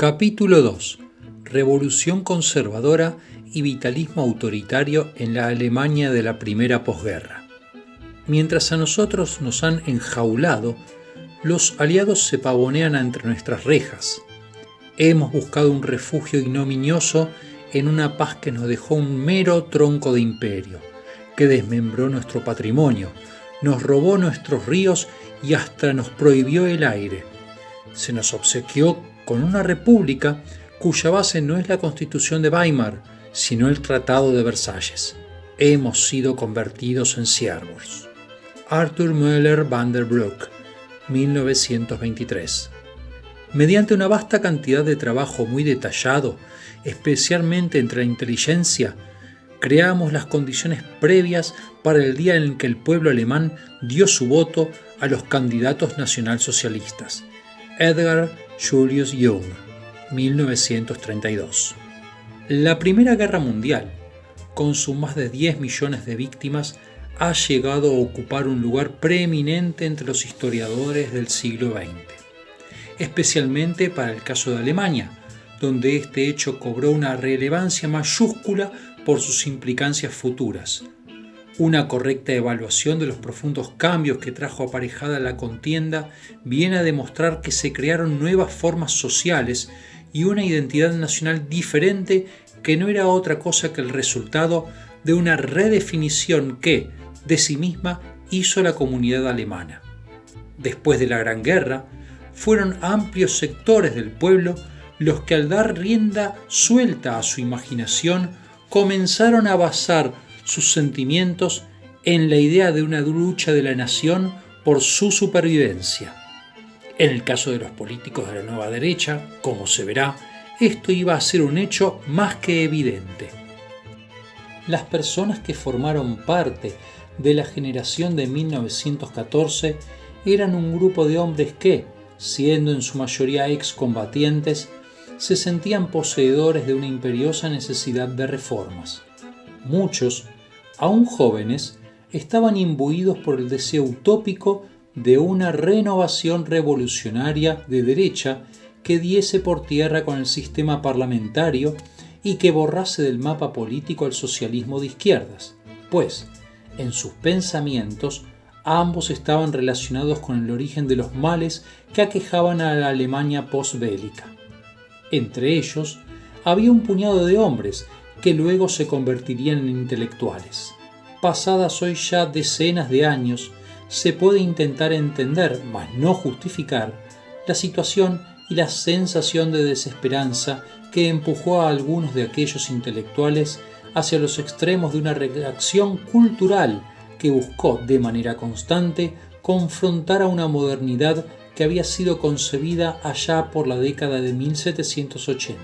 Capítulo 2. Revolución conservadora y vitalismo autoritario en la Alemania de la primera posguerra. Mientras a nosotros nos han enjaulado, los aliados se pavonean entre nuestras rejas. Hemos buscado un refugio ignominioso en una paz que nos dejó un mero tronco de imperio, que desmembró nuestro patrimonio, nos robó nuestros ríos y hasta nos prohibió el aire. Se nos obsequió con una república cuya base no es la Constitución de Weimar, sino el Tratado de Versalles. Hemos sido convertidos en siervos. Arthur Müller van der Broek, 1923. Mediante una vasta cantidad de trabajo muy detallado, especialmente entre la inteligencia, creamos las condiciones previas para el día en que el pueblo alemán dio su voto a los candidatos nacionalsocialistas. Edgar Julius Jung, 1932. La Primera Guerra Mundial, con sus más de 10 millones de víctimas, ha llegado a ocupar un lugar preeminente entre los historiadores del siglo XX, especialmente para el caso de Alemania, donde este hecho cobró una relevancia mayúscula por sus implicancias futuras. Una correcta evaluación de los profundos cambios que trajo aparejada la contienda viene a demostrar que se crearon nuevas formas sociales y una identidad nacional diferente que no era otra cosa que el resultado de una redefinición que, de sí misma, hizo la comunidad alemana. Después de la Gran Guerra, fueron amplios sectores del pueblo los que, al dar rienda suelta a su imaginación, comenzaron a basar sus sentimientos en la idea de una lucha de la nación por su supervivencia. En el caso de los políticos de la nueva derecha, como se verá, esto iba a ser un hecho más que evidente. Las personas que formaron parte de la generación de 1914 eran un grupo de hombres que, siendo en su mayoría excombatientes, se sentían poseedores de una imperiosa necesidad de reformas. Muchos, aún jóvenes, estaban imbuidos por el deseo utópico de una renovación revolucionaria de derecha que diese por tierra con el sistema parlamentario y que borrase del mapa político al socialismo de izquierdas, pues, en sus pensamientos, ambos estaban relacionados con el origen de los males que aquejaban a la Alemania posbélica. Entre ellos, había un puñado de hombres que luego se convertirían en intelectuales. Pasadas hoy ya decenas de años, se puede intentar entender, mas no justificar, la situación y la sensación de desesperanza que empujó a algunos de aquellos intelectuales hacia los extremos de una reacción cultural que buscó de manera constante confrontar a una modernidad que había sido concebida allá por la década de 1780.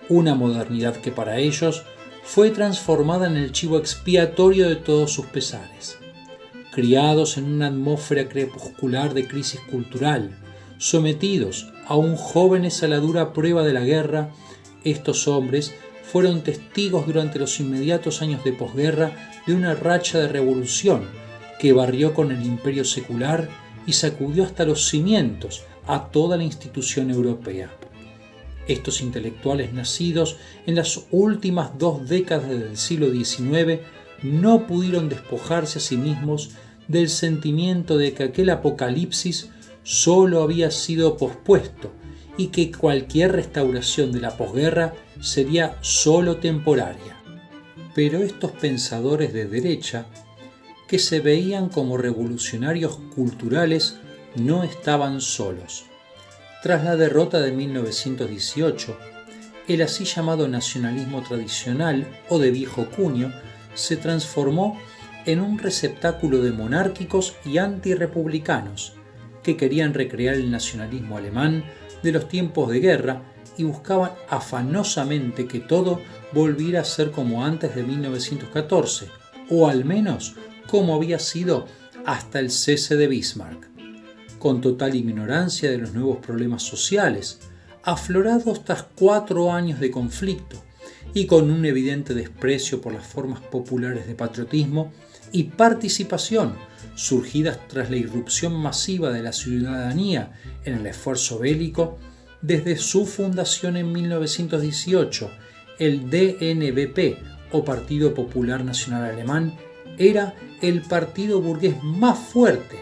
Una modernidad que para ellos fue transformada en el chivo expiatorio de todos sus pesares. Criados en una atmósfera crepuscular de crisis cultural, sometidos aún jóvenes a la dura prueba de la guerra, estos hombres fueron testigos durante los inmediatos años de posguerra de una racha de revolución que barrió con el imperio secular y sacudió hasta los cimientos a toda la institución europea. Estos intelectuales nacidos en las últimas 2 décadas del siglo XIX no pudieron despojarse a sí mismos del sentimiento de que aquel apocalipsis solo había sido pospuesto y que cualquier restauración de la posguerra sería solo temporaria. Pero estos pensadores de derecha, que se veían como revolucionarios culturales, no estaban solos. Tras la derrota de 1918, el así llamado nacionalismo tradicional o de viejo cuño se transformó en un receptáculo de monárquicos y antirrepublicanos que querían recrear el nacionalismo alemán de los tiempos de guerra y buscaban afanosamente que todo volviera a ser como antes de 1914, o al menos como había sido hasta el cese de Bismarck. Con total ignorancia de los nuevos problemas sociales, aflorados tras 4 años de conflicto y con un evidente desprecio por las formas populares de patriotismo y participación surgidas tras la irrupción masiva de la ciudadanía en el esfuerzo bélico, Desde su fundación en 1918, el DNBP, o Partido Popular Nacional Alemán, era el partido burgués más fuerte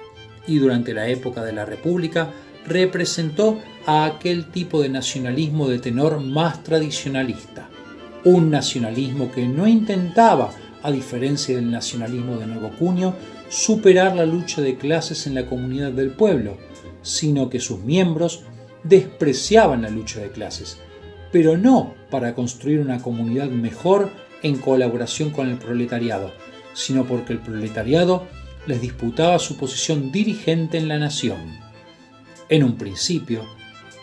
y durante la época de la República representó a aquel tipo de nacionalismo de tenor más tradicionalista. Un nacionalismo que no intentaba, a diferencia del nacionalismo de nuevo cuño, superar la lucha de clases en la comunidad del pueblo, sino que sus miembros despreciaban la lucha de clases, pero no para construir una comunidad mejor en colaboración con el proletariado, sino porque el proletariado les disputaba su posición dirigente en la nación. En un principio,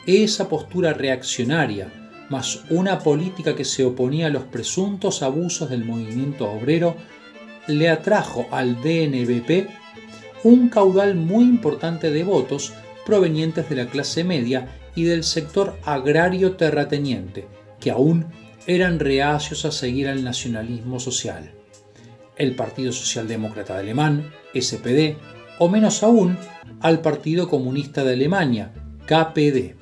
esa postura reaccionaria, más una política que se oponía a los presuntos abusos del movimiento obrero, le atrajo al DNBP un caudal muy importante de votos provenientes de la clase media y del sector agrario terrateniente, que aún eran reacios a seguir al nacionalismo social. El Partido Socialdemócrata Alemán, SPD, o menos aún, al Partido Comunista de Alemania, KPD.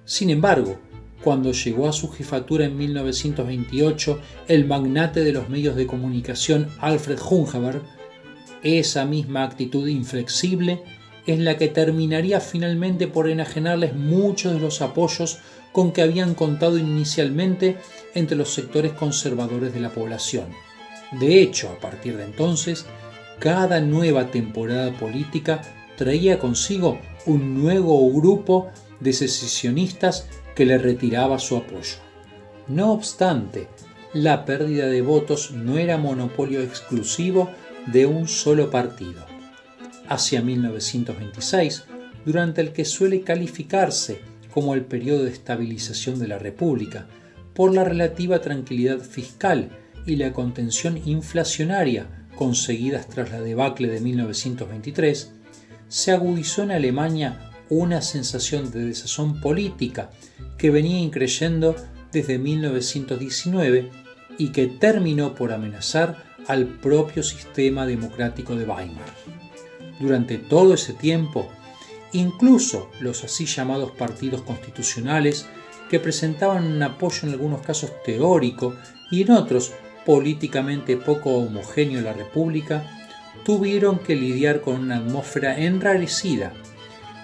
Sin embargo, cuando llegó a su jefatura en 1928 el magnate de los medios de comunicación Alfred Jungeberg, esa misma actitud inflexible es la que terminaría finalmente por enajenarles muchos de los apoyos con que habían contado inicialmente entre los sectores conservadores de la población. De hecho, a partir de entonces, cada nueva temporada política traía consigo un nuevo grupo de secesionistas que le retiraba su apoyo. No obstante, la pérdida de votos no era monopolio exclusivo de un solo partido. Hacia 1926, durante el que suele calificarse como el periodo de estabilización de la República, por la relativa tranquilidad fiscal y la contención inflacionaria conseguidas tras la debacle de 1923, se agudizó en Alemania una sensación de desazón política que venía increyendo desde 1919 y que terminó por amenazar al propio sistema democrático de Weimar. Durante todo ese tiempo, incluso los así llamados partidos constitucionales, que presentaban un apoyo en algunos casos teórico y en otros políticamente poco homogéneo a la República, tuvieron que lidiar con una atmósfera enrarecida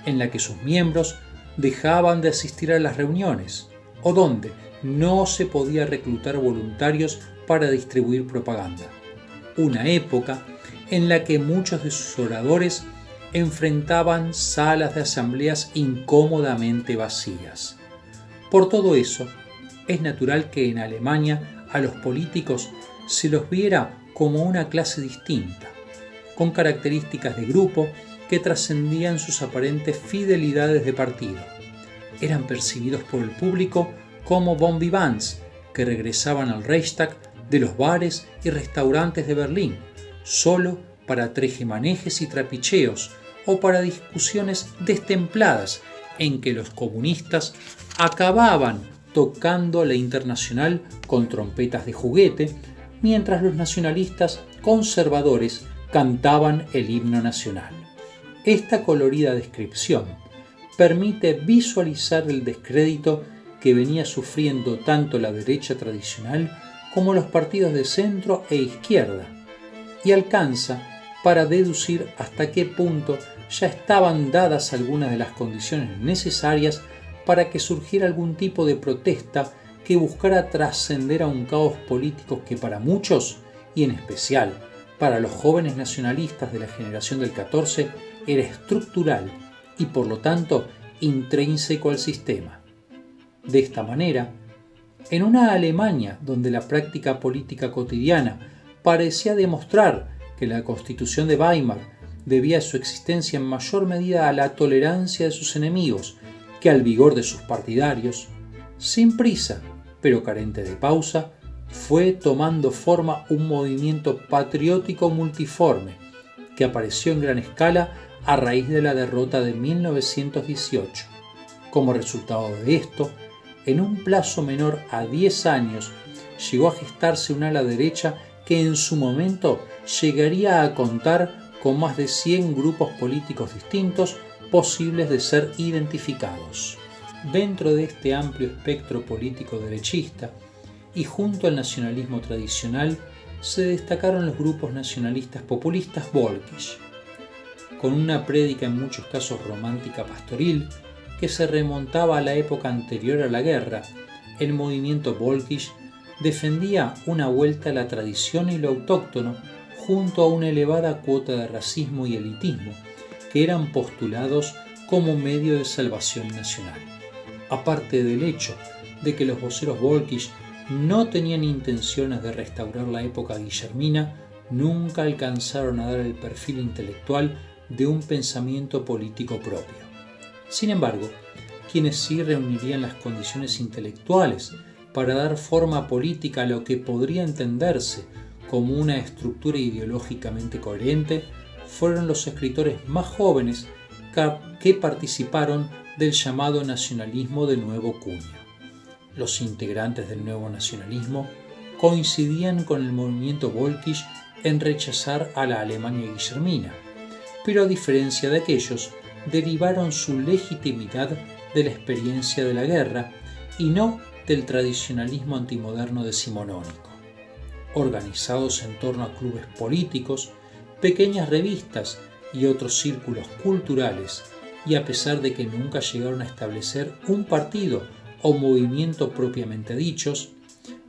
en la que sus miembros dejaban de asistir a las reuniones o donde no se podía reclutar voluntarios para distribuir propaganda. Una época en la que muchos de sus oradores enfrentaban salas de asambleas incómodamente vacías. Por todo eso, es natural que en Alemania a los políticos se los viera como una clase distinta, con características de grupo que trascendían sus aparentes fidelidades de partido. Eran percibidos por el público como bon vivants que regresaban al Reichstag de los bares y restaurantes de Berlín, solo para trejemanejes y trapicheos o para discusiones destempladas en que los comunistas acababan tocando la Internacional con trompetas de juguete, mientras los nacionalistas conservadores cantaban el himno nacional. Esta colorida descripción permite visualizar el descrédito que venía sufriendo tanto la derecha tradicional como los partidos de centro e izquierda, y alcanza para deducir hasta qué punto ya estaban dadas algunas de las condiciones necesarias para que surgiera algún tipo de protesta que buscara trascender a un caos político que para muchos, y en especial para los jóvenes nacionalistas de la generación del 14, era estructural y por lo tanto intrínseco al sistema. De esta manera, en una Alemania donde la práctica política cotidiana parecía demostrar que la Constitución de Weimar debía su existencia en mayor medida a la tolerancia de sus enemigos que al vigor de sus partidarios, sin prisa, pero carente de pausa, fue tomando forma un movimiento patriótico multiforme que apareció en gran escala a raíz de la derrota de 1918. Como resultado de esto, en un plazo menor a 10 años, llegó a gestarse un ala derecha que en su momento llegaría a contar con más de 100 grupos políticos distintos posibles de ser identificados. Dentro de este amplio espectro político derechista y junto al nacionalismo tradicional se destacaron los grupos nacionalistas populistas Völkisch, con una prédica en muchos casos romántica pastoril que se remontaba a la época anterior a la guerra. El movimiento Völkisch defendía una vuelta a la tradición y lo autóctono junto a una elevada cuota de racismo y elitismo que eran postulados como medio de salvación nacional. Aparte del hecho de que los voceros Völkisch no tenían intenciones de restaurar la época guillermina, nunca alcanzaron a dar el perfil intelectual de un pensamiento político propio. Sin embargo, quienes sí reunirían las condiciones intelectuales para dar forma política a lo que podría entenderse como una estructura ideológicamente coherente fueron los escritores más jóvenes que participaron del llamado nacionalismo de nuevo cuño. Los integrantes del nuevo nacionalismo coincidían con el movimiento Völkisch en rechazar a la Alemania guillermina, pero a diferencia de aquellos, derivaron su legitimidad de la experiencia de la guerra y no del tradicionalismo antimoderno decimonónico. Organizados en torno a clubes políticos, pequeñas revistas y otros círculos culturales, y a pesar de que nunca llegaron a establecer un partido o movimiento propiamente dichos,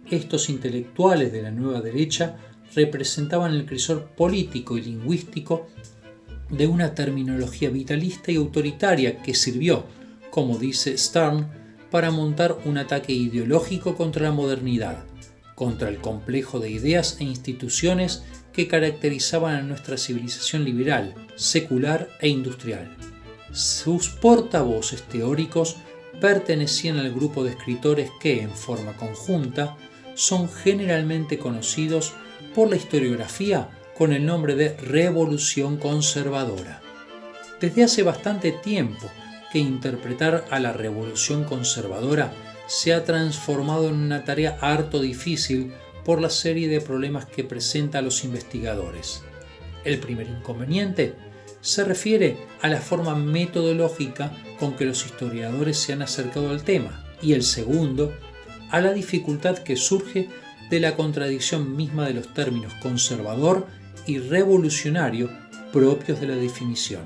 estos intelectuales de la nueva derecha representaban el crisol político y lingüístico de una terminología vitalista y autoritaria que sirvió, como dice Stern, para montar un ataque ideológico contra la modernidad, contra el complejo de ideas e instituciones que caracterizaban a nuestra civilización liberal, secular e industrial. Sus portavoces teóricos pertenecían al grupo de escritores que, en forma conjunta, son generalmente conocidos por la historiografía con el nombre de Revolución Conservadora. Desde hace bastante tiempo que interpretar a la Revolución Conservadora se ha transformado en una tarea harto difícil por la serie de problemas que presenta a los investigadores. El primer inconveniente se refiere a la forma metodológica con que los historiadores se han acercado al tema, y el segundo, a la dificultad que surge de la contradicción misma de los términos conservador y revolucionario propios de la definición.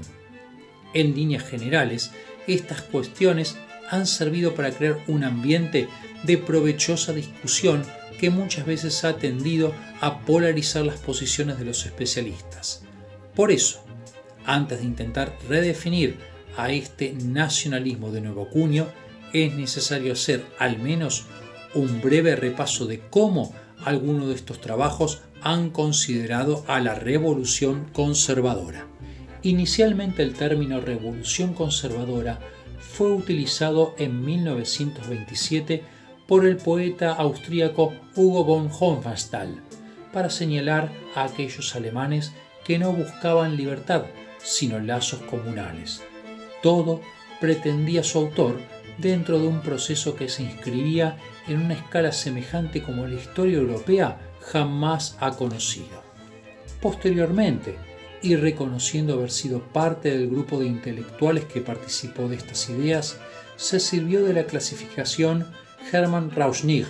En líneas generales, estas cuestiones han servido para crear un ambiente de provechosa discusión que muchas veces ha tendido a polarizar las posiciones de los especialistas. Por eso, antes de intentar redefinir a este nacionalismo de nuevo cuño, es necesario hacer al menos un breve repaso de cómo algunos de estos trabajos han considerado a la revolución conservadora. Inicialmente el término revolución conservadora fue utilizado en 1927 por el poeta austríaco Hugo von Hofmannsthal para señalar a aquellos alemanes que no buscaban libertad, sino lazos comunales. Todo pretendía su autor dentro de un proceso que se inscribía en una escala semejante como la historia europea jamás ha conocido. Posteriormente, y reconociendo haber sido parte del grupo de intelectuales que participó de estas ideas, se sirvió de la clasificación Hermann Rauschning,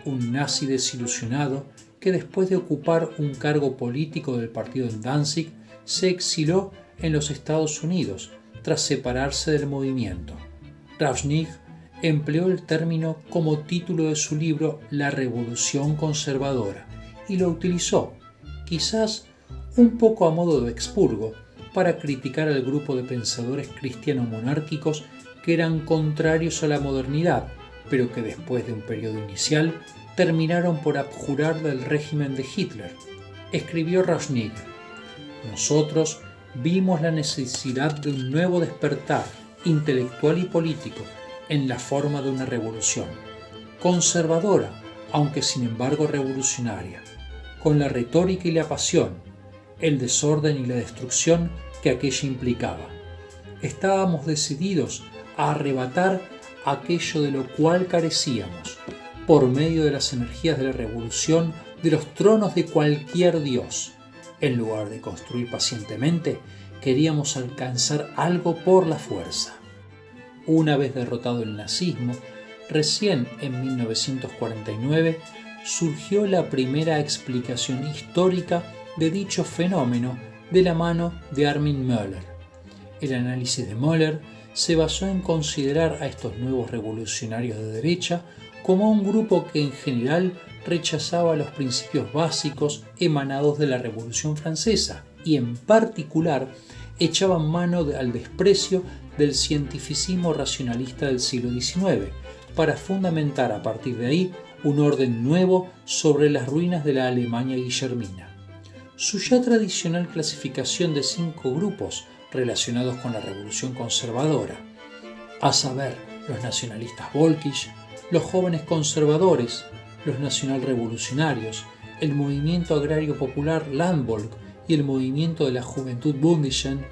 un nazi desilusionado que después de ocupar un cargo político del partido en Danzig, se exiló en los Estados Unidos tras separarse del movimiento. Rauschning empleó el término como título de su libro La Revolución Conservadora y lo utilizó, quizás un poco a modo de expurgo, para criticar al grupo de pensadores cristiano-monárquicos que eran contrarios a la modernidad, pero que después de un periodo inicial terminaron por abjurar del régimen de Hitler. Escribió Rauschning: nosotros vimos la necesidad de un nuevo despertar intelectual y político en la forma de una revolución, conservadora, aunque sin embargo revolucionaria, con la retórica y la pasión, el desorden y la destrucción que aquella implicaba. Estábamos decididos a arrebatar aquello de lo cual carecíamos, por medio de las energías de la revolución, de los tronos de cualquier dios. En lugar de construir pacientemente, queríamos alcanzar algo por la fuerza. Una vez derrotado el nazismo, recién en 1949 surgió la primera explicación histórica de dicho fenómeno de la mano de Armin Möller. El análisis de Möller se basó en considerar a estos nuevos revolucionarios de derecha como un grupo que en general rechazaba los principios básicos emanados de la Revolución Francesa y en particular echaban mano al desprecio del cientificismo racionalista del siglo XIX para fundamentar a partir de ahí un orden nuevo sobre las ruinas de la Alemania guillermina. Su ya tradicional clasificación de 5 grupos relacionados con la revolución conservadora, a saber, los nacionalistas Völkisch, los jóvenes conservadores, los nacionalrevolucionarios, el movimiento agrario popular Landvolk y el movimiento de la juventud Bündischen,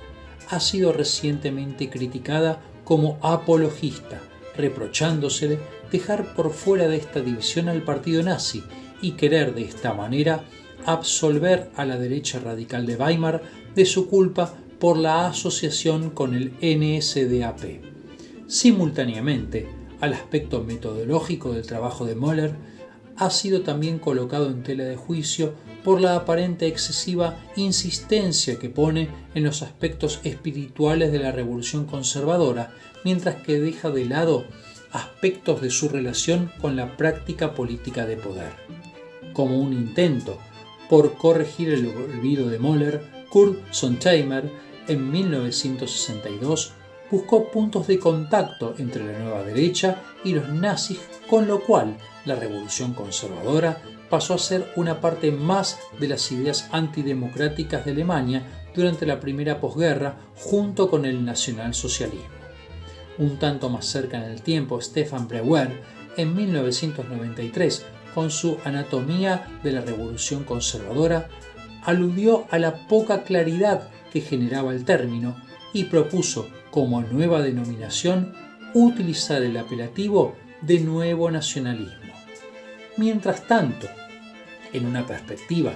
ha sido recientemente criticada como apologista, reprochándosele dejar por fuera de esta división al partido nazi y querer de esta manera absolver a la derecha radical de Weimar de su culpa por la asociación con el NSDAP. Simultáneamente, al aspecto metodológico del trabajo de Möller ha sido también colocado en tela de juicio por la aparente excesiva insistencia que pone en los aspectos espirituales de la revolución conservadora, mientras que deja de lado aspectos de su relación con la práctica política de poder. Como un intento por corregir el olvido de Möller, Kurt Sontheimer, en 1962, buscó puntos de contacto entre la nueva derecha y los nazis, con lo cual la revolución conservadora pasó a ser una parte más de las ideas antidemocráticas de Alemania durante la primera posguerra junto con el nacionalsocialismo. Un tanto más cerca en el tiempo, Stefan Breuer, en 1993, con su Anatomía de la Revolución Conservadora, aludió a la poca claridad que generaba el término y propuso como nueva denominación utilizar el apelativo de nuevo nacionalismo. Mientras tanto, en una perspectiva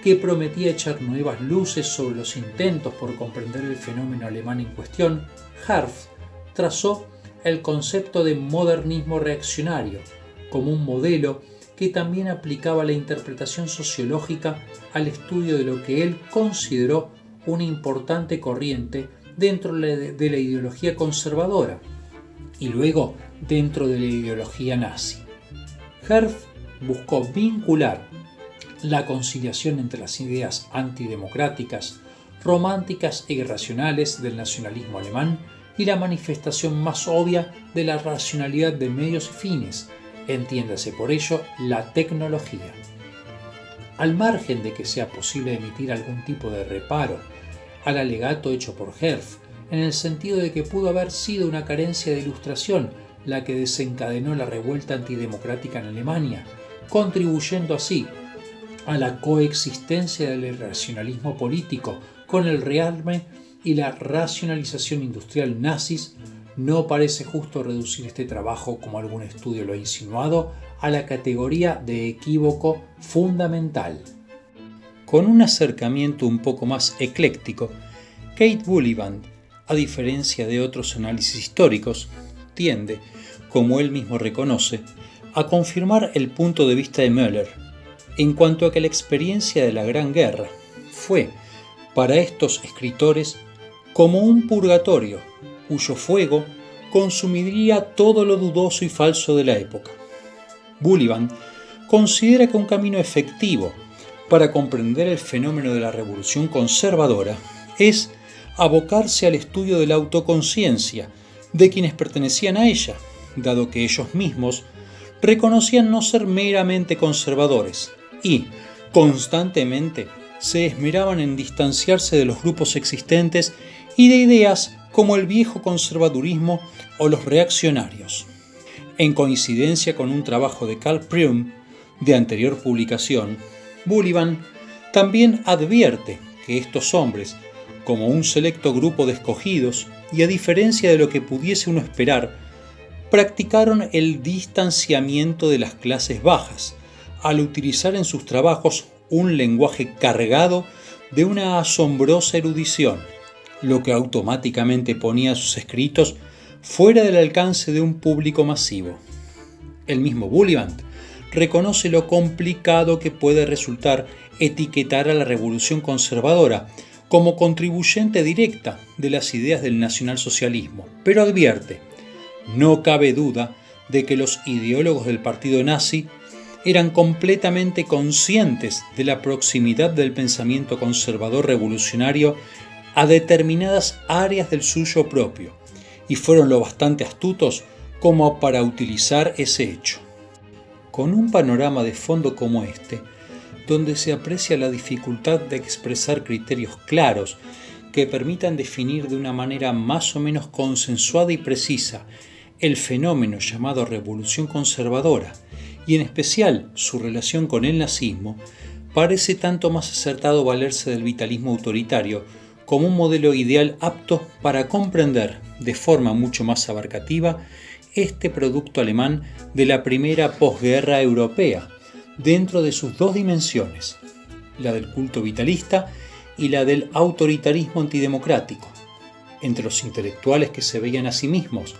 que prometía echar nuevas luces sobre los intentos por comprender el fenómeno alemán en cuestión, Harf trazó el concepto de modernismo reaccionario como un modelo que también aplicaba la interpretación sociológica al estudio de lo que él consideró una importante corriente dentro de la ideología conservadora y luego dentro de la ideología nazi. Herf buscó vincular la conciliación entre las ideas antidemocráticas, románticas e irracionales del nacionalismo alemán y la manifestación más obvia de la racionalidad de medios y fines, entiéndase por ello la tecnología. Al margen de que sea posible emitir algún tipo de reparo al alegato hecho por Herf, en el sentido de que pudo haber sido una carencia de ilustración la que desencadenó la revuelta antidemocrática en Alemania, contribuyendo así a la coexistencia del irracionalismo político con el rearme y la racionalización industrial nazis, no parece justo reducir este trabajo, como algún estudio lo ha insinuado, a la categoría de equívoco fundamental. Con un acercamiento un poco más ecléctico, Kate Bullivant, a diferencia de otros análisis históricos, tiende, como él mismo reconoce, a confirmar el punto de vista de Möller, en cuanto a que la experiencia de la Gran Guerra fue, para estos escritores, como un purgatorio, cuyo fuego consumiría todo lo dudoso y falso de la época. Bullivant considera que un camino efectivo para comprender el fenómeno de la revolución conservadora es abocarse al estudio de la autoconciencia de quienes pertenecían a ella, dado que ellos mismos reconocían no ser meramente conservadores y, constantemente, se esmeraban en distanciarse de los grupos existentes y de ideas como el viejo conservadurismo o los reaccionarios. En coincidencia con un trabajo de Karl Prüm, de anterior publicación, Bullivant también advierte que estos hombres, como un selecto grupo de escogidos, y a diferencia de lo que pudiese uno esperar, practicaron el distanciamiento de las clases bajas, al utilizar en sus trabajos un lenguaje cargado de una asombrosa erudición, lo que automáticamente ponía sus escritos fuera del alcance de un público masivo. El mismo Bullivant reconoce lo complicado que puede resultar etiquetar a la revolución conservadora como contribuyente directa de las ideas del nacionalsocialismo, pero advierte: no cabe duda de que los ideólogos del partido nazi eran completamente conscientes de la proximidad del pensamiento conservador revolucionario a determinadas áreas del suyo propio, y fueron lo bastante astutos como para utilizar ese hecho. Con un panorama de fondo como este, donde se aprecia la dificultad de expresar criterios claros que permitan definir de una manera más o menos consensuada y precisa el fenómeno llamado revolución conservadora, y en especial su relación con el nazismo, parece tanto más acertado valerse del vitalismo autoritario como un modelo ideal apto para comprender de forma mucho más abarcativa este producto alemán de la primera posguerra europea, dentro de sus dos dimensiones, la del culto vitalista y la del autoritarismo antidemocrático. Entre los intelectuales que se veían a sí mismos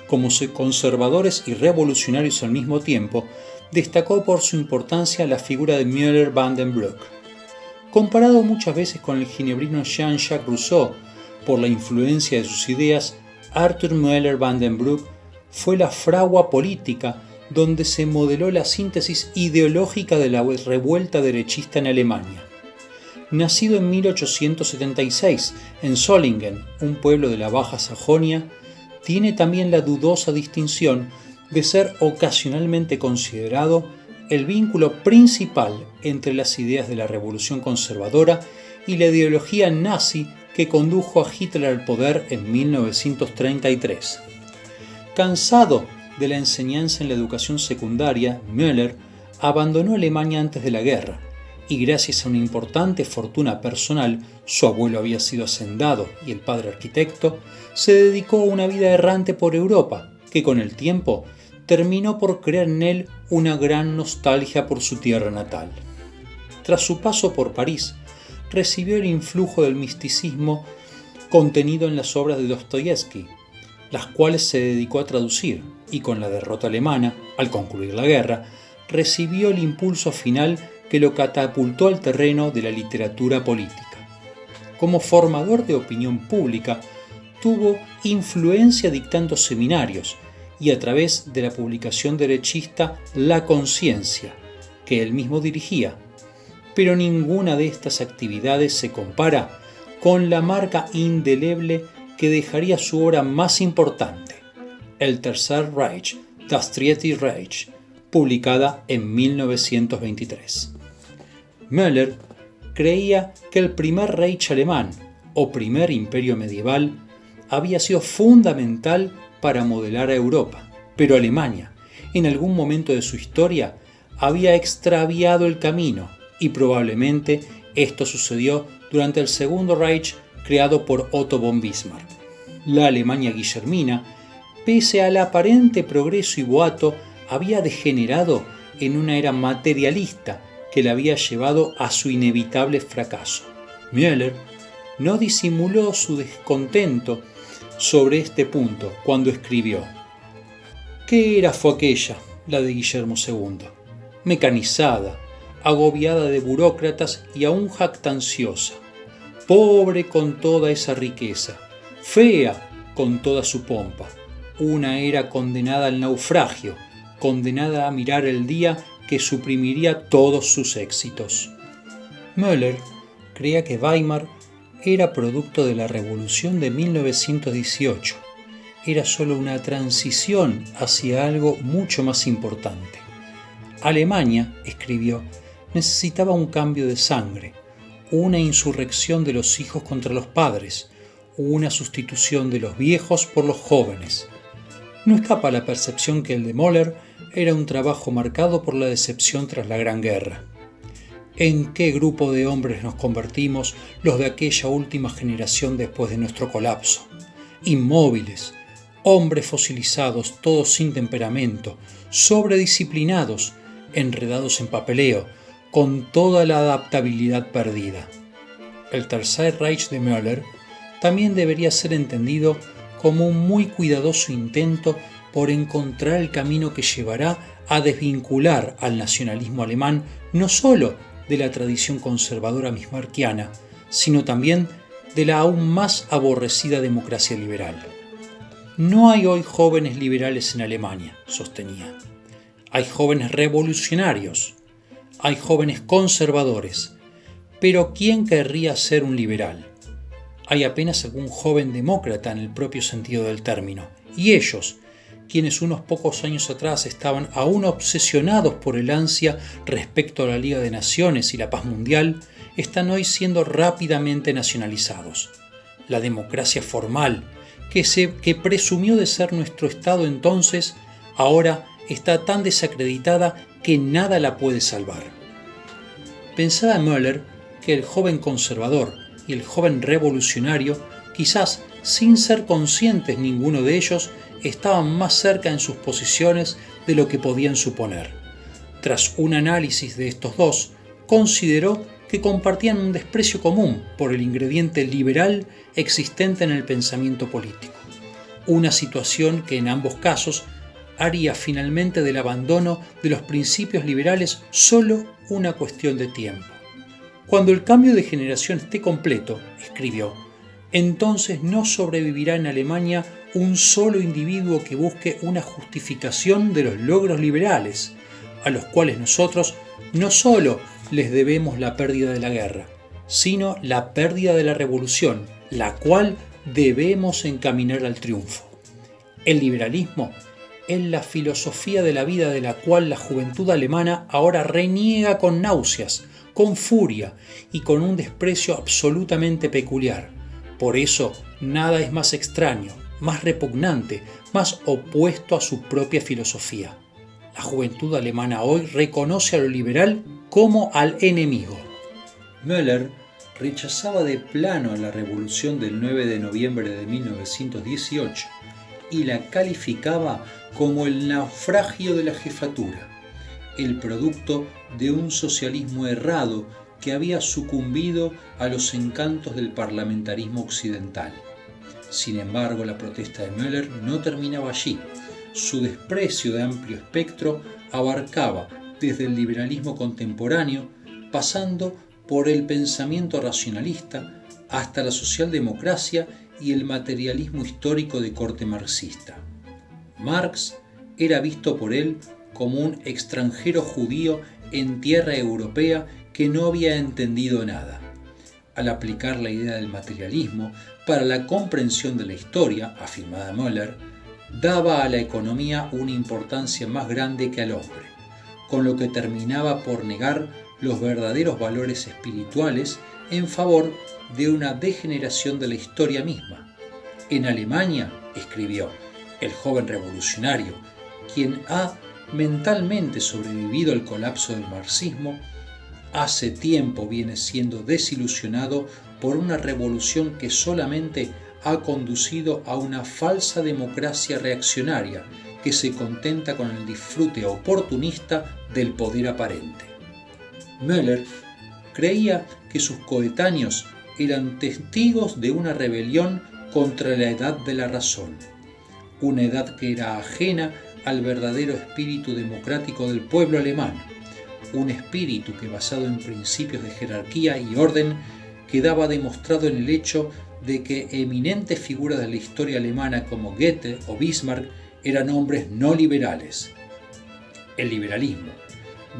como conservadores y revolucionarios al mismo tiempo, destacó por su importancia la figura de Müller-Vandenbroek. Comparado muchas veces con el ginebrino Jean-Jacques Rousseau por la influencia de sus ideas, Arthur Müller-Vandenbroek fue la fragua política donde se modeló la síntesis ideológica de la revuelta derechista en Alemania. Nacido en 1876 en Solingen, un pueblo de la Baja Sajonia, tiene también la dudosa distinción de ser ocasionalmente considerado el vínculo principal entre las ideas de la revolución conservadora y la ideología nazi que condujo a Hitler al poder en 1933. Cansado de la enseñanza en la educación secundaria, Müller abandonó Alemania antes de la guerra, y gracias a una importante fortuna personal, su abuelo había sido hacendado y el padre arquitecto, se dedicó a una vida errante por Europa, que con el tiempo terminó por crear en él una gran nostalgia por su tierra natal. Tras su paso por París, recibió el influjo del misticismo contenido en las obras de Dostoyevsky, las cuales se dedicó a traducir, y con la derrota alemana, al concluir la guerra, recibió el impulso final que lo catapultó al terreno de la literatura política. Como formador de opinión pública, tuvo influencia dictando seminarios y a través de la publicación derechista La Conciencia, que él mismo dirigía. Pero ninguna de estas actividades se compara con la marca indeleble que dejaría su obra más importante, El Tercer Reich, Das Dritte Reich, publicada en 1923. Müller creía que el primer Reich alemán, o primer imperio medieval, había sido fundamental para modelar a Europa, pero Alemania, en algún momento de su historia, había extraviado el camino, y probablemente esto sucedió durante el Segundo Reich creado por Otto von Bismarck. La Alemania guillermina, pese al aparente progreso y boato, había degenerado en una era materialista que la había llevado a su inevitable fracaso. Müller no disimuló su descontento sobre este punto cuando escribió: ¿qué era fue aquella, la de Guillermo II? Mecanizada, agobiada de burócratas y aún jactanciosa, pobre con toda esa riqueza, fea con toda su pompa, una era condenada al naufragio, condenada a mirar el día que suprimiría todos sus éxitos. Müller creía que Weimar era producto de la revolución de 1918, era solo una transición hacia algo mucho más importante. Alemania, escribió, necesitaba un cambio de sangre, una insurrección de los hijos contra los padres, una sustitución de los viejos por los jóvenes. No escapa la percepción que el de Müller era un trabajo marcado por la decepción tras la Gran Guerra. ¿En qué grupo de hombres nos convertimos los de aquella última generación después de nuestro colapso? Inmóviles, hombres fosilizados, todos sin temperamento, sobredisciplinados, enredados en papeleo, con toda la adaptabilidad perdida. El Tercer Reich de Müller también debería ser entendido como un muy cuidadoso intento por encontrar el camino que llevará a desvincular al nacionalismo alemán no solo de la tradición conservadora bismarckiana, sino también de la aún más aborrecida democracia liberal. No hay hoy jóvenes liberales en Alemania, sostenía. Hay jóvenes revolucionarios, hay jóvenes conservadores, pero ¿quién querría ser un liberal? Hay apenas algún joven demócrata en el propio sentido del término, y ellos, quienes unos pocos años atrás estaban aún obsesionados por el ansia respecto a la Liga de Naciones y la paz mundial, están hoy siendo rápidamente nacionalizados. La democracia formal, que presumió de ser nuestro Estado entonces, ahora está tan desacreditada que nada la puede salvar. Pensaba Möller que el joven conservador y el joven revolucionario, quizás sin ser conscientes ninguno de ellos, estaban más cerca en sus posiciones de lo que podían suponer. Tras un análisis de estos dos, consideró que compartían un desprecio común por el ingrediente liberal existente en el pensamiento político, una situación que en ambos casos haría finalmente del abandono de los principios liberales solo una cuestión de tiempo. Cuando el cambio de generación esté completo, escribió, entonces no sobrevivirá en Alemania un solo individuo que busque una justificación de los logros liberales, a los cuales nosotros no solo les debemos la pérdida de la guerra, sino la pérdida de la revolución, la cual debemos encaminar al triunfo. El liberalismo es la filosofía de la vida de la cual la juventud alemana ahora reniega con náuseas, con furia y con un desprecio absolutamente peculiar. Por eso, nada es más extraño, más repugnante, más opuesto a su propia filosofía. La juventud alemana hoy reconoce a lo liberal como al enemigo. Möller rechazaba de plano a la revolución del 9 de noviembre de 1918 y la calificaba como el naufragio de la jefatura, el producto de un socialismo errado que había sucumbido a los encantos del parlamentarismo occidental. Sin embargo, la protesta de Möller no terminaba allí. Su desprecio de amplio espectro abarcaba desde el liberalismo contemporáneo, pasando por el pensamiento racionalista, hasta la socialdemocracia y el materialismo histórico de corte marxista. Marx era visto por él como un extranjero judío en tierra europea que no había entendido nada. Al aplicar la idea del materialismo para la comprensión de la historia, afirmaba Möller, daba a la economía una importancia más grande que al hombre, con lo que terminaba por negar los verdaderos valores espirituales en favor de una degeneración de la historia misma. En Alemania, escribió, el joven revolucionario, quien ha mentalmente sobrevivido al colapso del marxismo, hace tiempo viene siendo desilusionado por una revolución que solamente ha conducido a una falsa democracia reaccionaria que se contenta con el disfrute oportunista del poder aparente. Möller creía que sus coetáneos eran testigos de una rebelión contra la edad de la razón, una edad que era ajena al verdadero espíritu democrático del pueblo alemán, un espíritu que, basado en principios de jerarquía y orden, quedaba demostrado en el hecho de que eminentes figuras de la historia alemana como Goethe o Bismarck eran hombres no liberales. El liberalismo,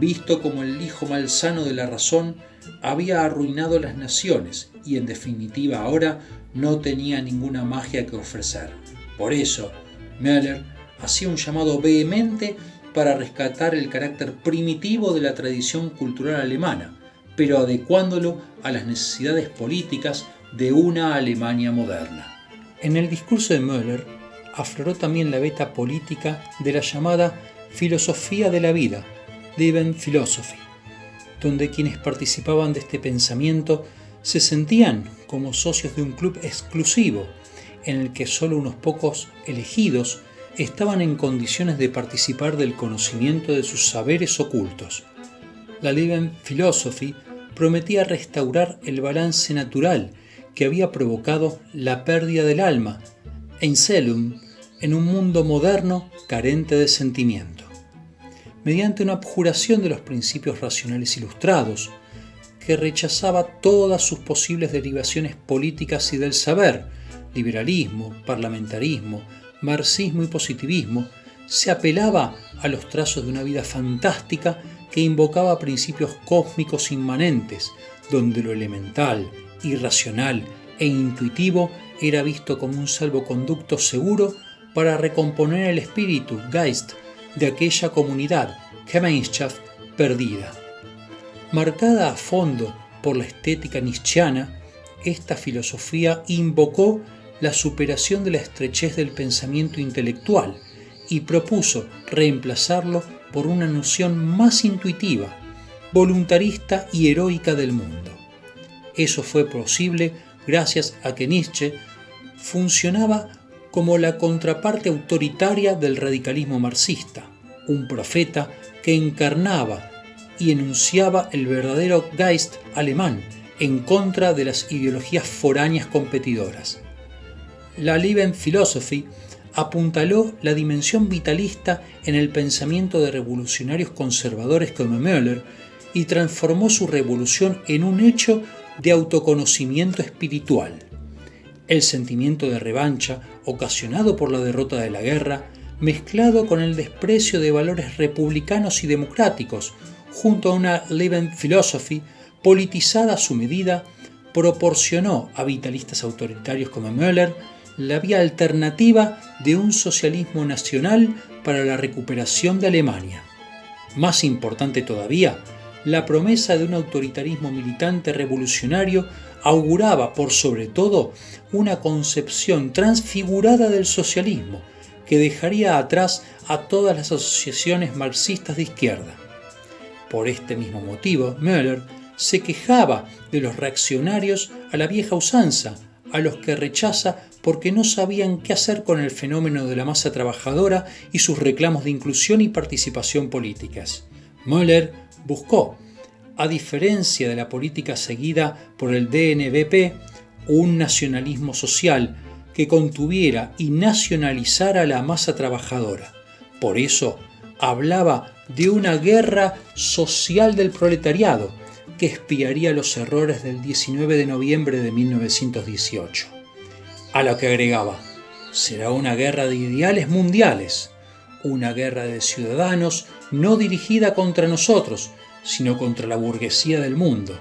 visto como el hijo malsano de la razón, había arruinado las naciones y en definitiva ahora no tenía ninguna magia que ofrecer. Por eso, Möller hacía un llamado vehemente para rescatar el carácter primitivo de la tradición cultural alemana, pero adecuándolo a las necesidades políticas de una Alemania moderna. En el discurso de Möller afloró también la beta política de la llamada filosofía de la vida, Lebensphilosophie, donde quienes participaban de este pensamiento se sentían como socios de un club exclusivo, en el que solo unos pocos elegidos estaban en condiciones de participar del conocimiento de sus saberes ocultos. La Lebensphilosophie prometía restaurar el balance natural que había provocado la pérdida del alma Einzelum en un mundo moderno carente de sentimiento. Mediante una abjuración de los principios racionales ilustrados, que rechazaba todas sus posibles derivaciones políticas y del saber, liberalismo, parlamentarismo, marxismo y positivismo, se apelaba a los trazos de una vida fantástica que invocaba principios cósmicos inmanentes, donde lo elemental, irracional e intuitivo era visto como un salvoconducto seguro para recomponer el espíritu, Geist, de aquella comunidad, Gemeinschaft, perdida. Marcada a fondo por la estética nietzscheana, esta filosofía invocó la superación de la estrechez del pensamiento intelectual y propuso reemplazarlo por una noción más intuitiva, voluntarista y heroica del mundo. Eso fue posible gracias a que Nietzsche funcionaba como la contraparte autoritaria del radicalismo marxista, un profeta que encarnaba y enunciaba el verdadero Geist alemán en contra de las ideologías foráneas competidoras. La Lebensphilosophie apuntaló la dimensión vitalista en el pensamiento de revolucionarios conservadores como Müller y transformó su revolución en un hecho de autoconocimiento espiritual. El sentimiento de revancha, ocasionado por la derrota de la guerra, mezclado con el desprecio de valores republicanos y democráticos, junto a una Lebensphilosophie politizada a su medida, proporcionó a vitalistas autoritarios como Müller la vía alternativa de un socialismo nacional para la recuperación de Alemania. Más importante todavía, la promesa de un autoritarismo militante revolucionario auguraba por sobre todo una concepción transfigurada del socialismo que dejaría atrás a todas las asociaciones marxistas de izquierda. Por este mismo motivo, Müller se quejaba de los reaccionarios a la vieja usanza, a los que rechaza porque no sabían qué hacer con el fenómeno de la masa trabajadora y sus reclamos de inclusión y participación políticas. Müller buscó, a diferencia de la política seguida por el DNVP, un nacionalismo social que contuviera y nacionalizara a la masa trabajadora. Por eso hablaba de una guerra social del proletariado que expiaría los errores del 19 de noviembre de 1918. A lo que agregaba, será una guerra de ideales mundiales, una guerra de ciudadanos no dirigida contra nosotros, sino contra la burguesía del mundo,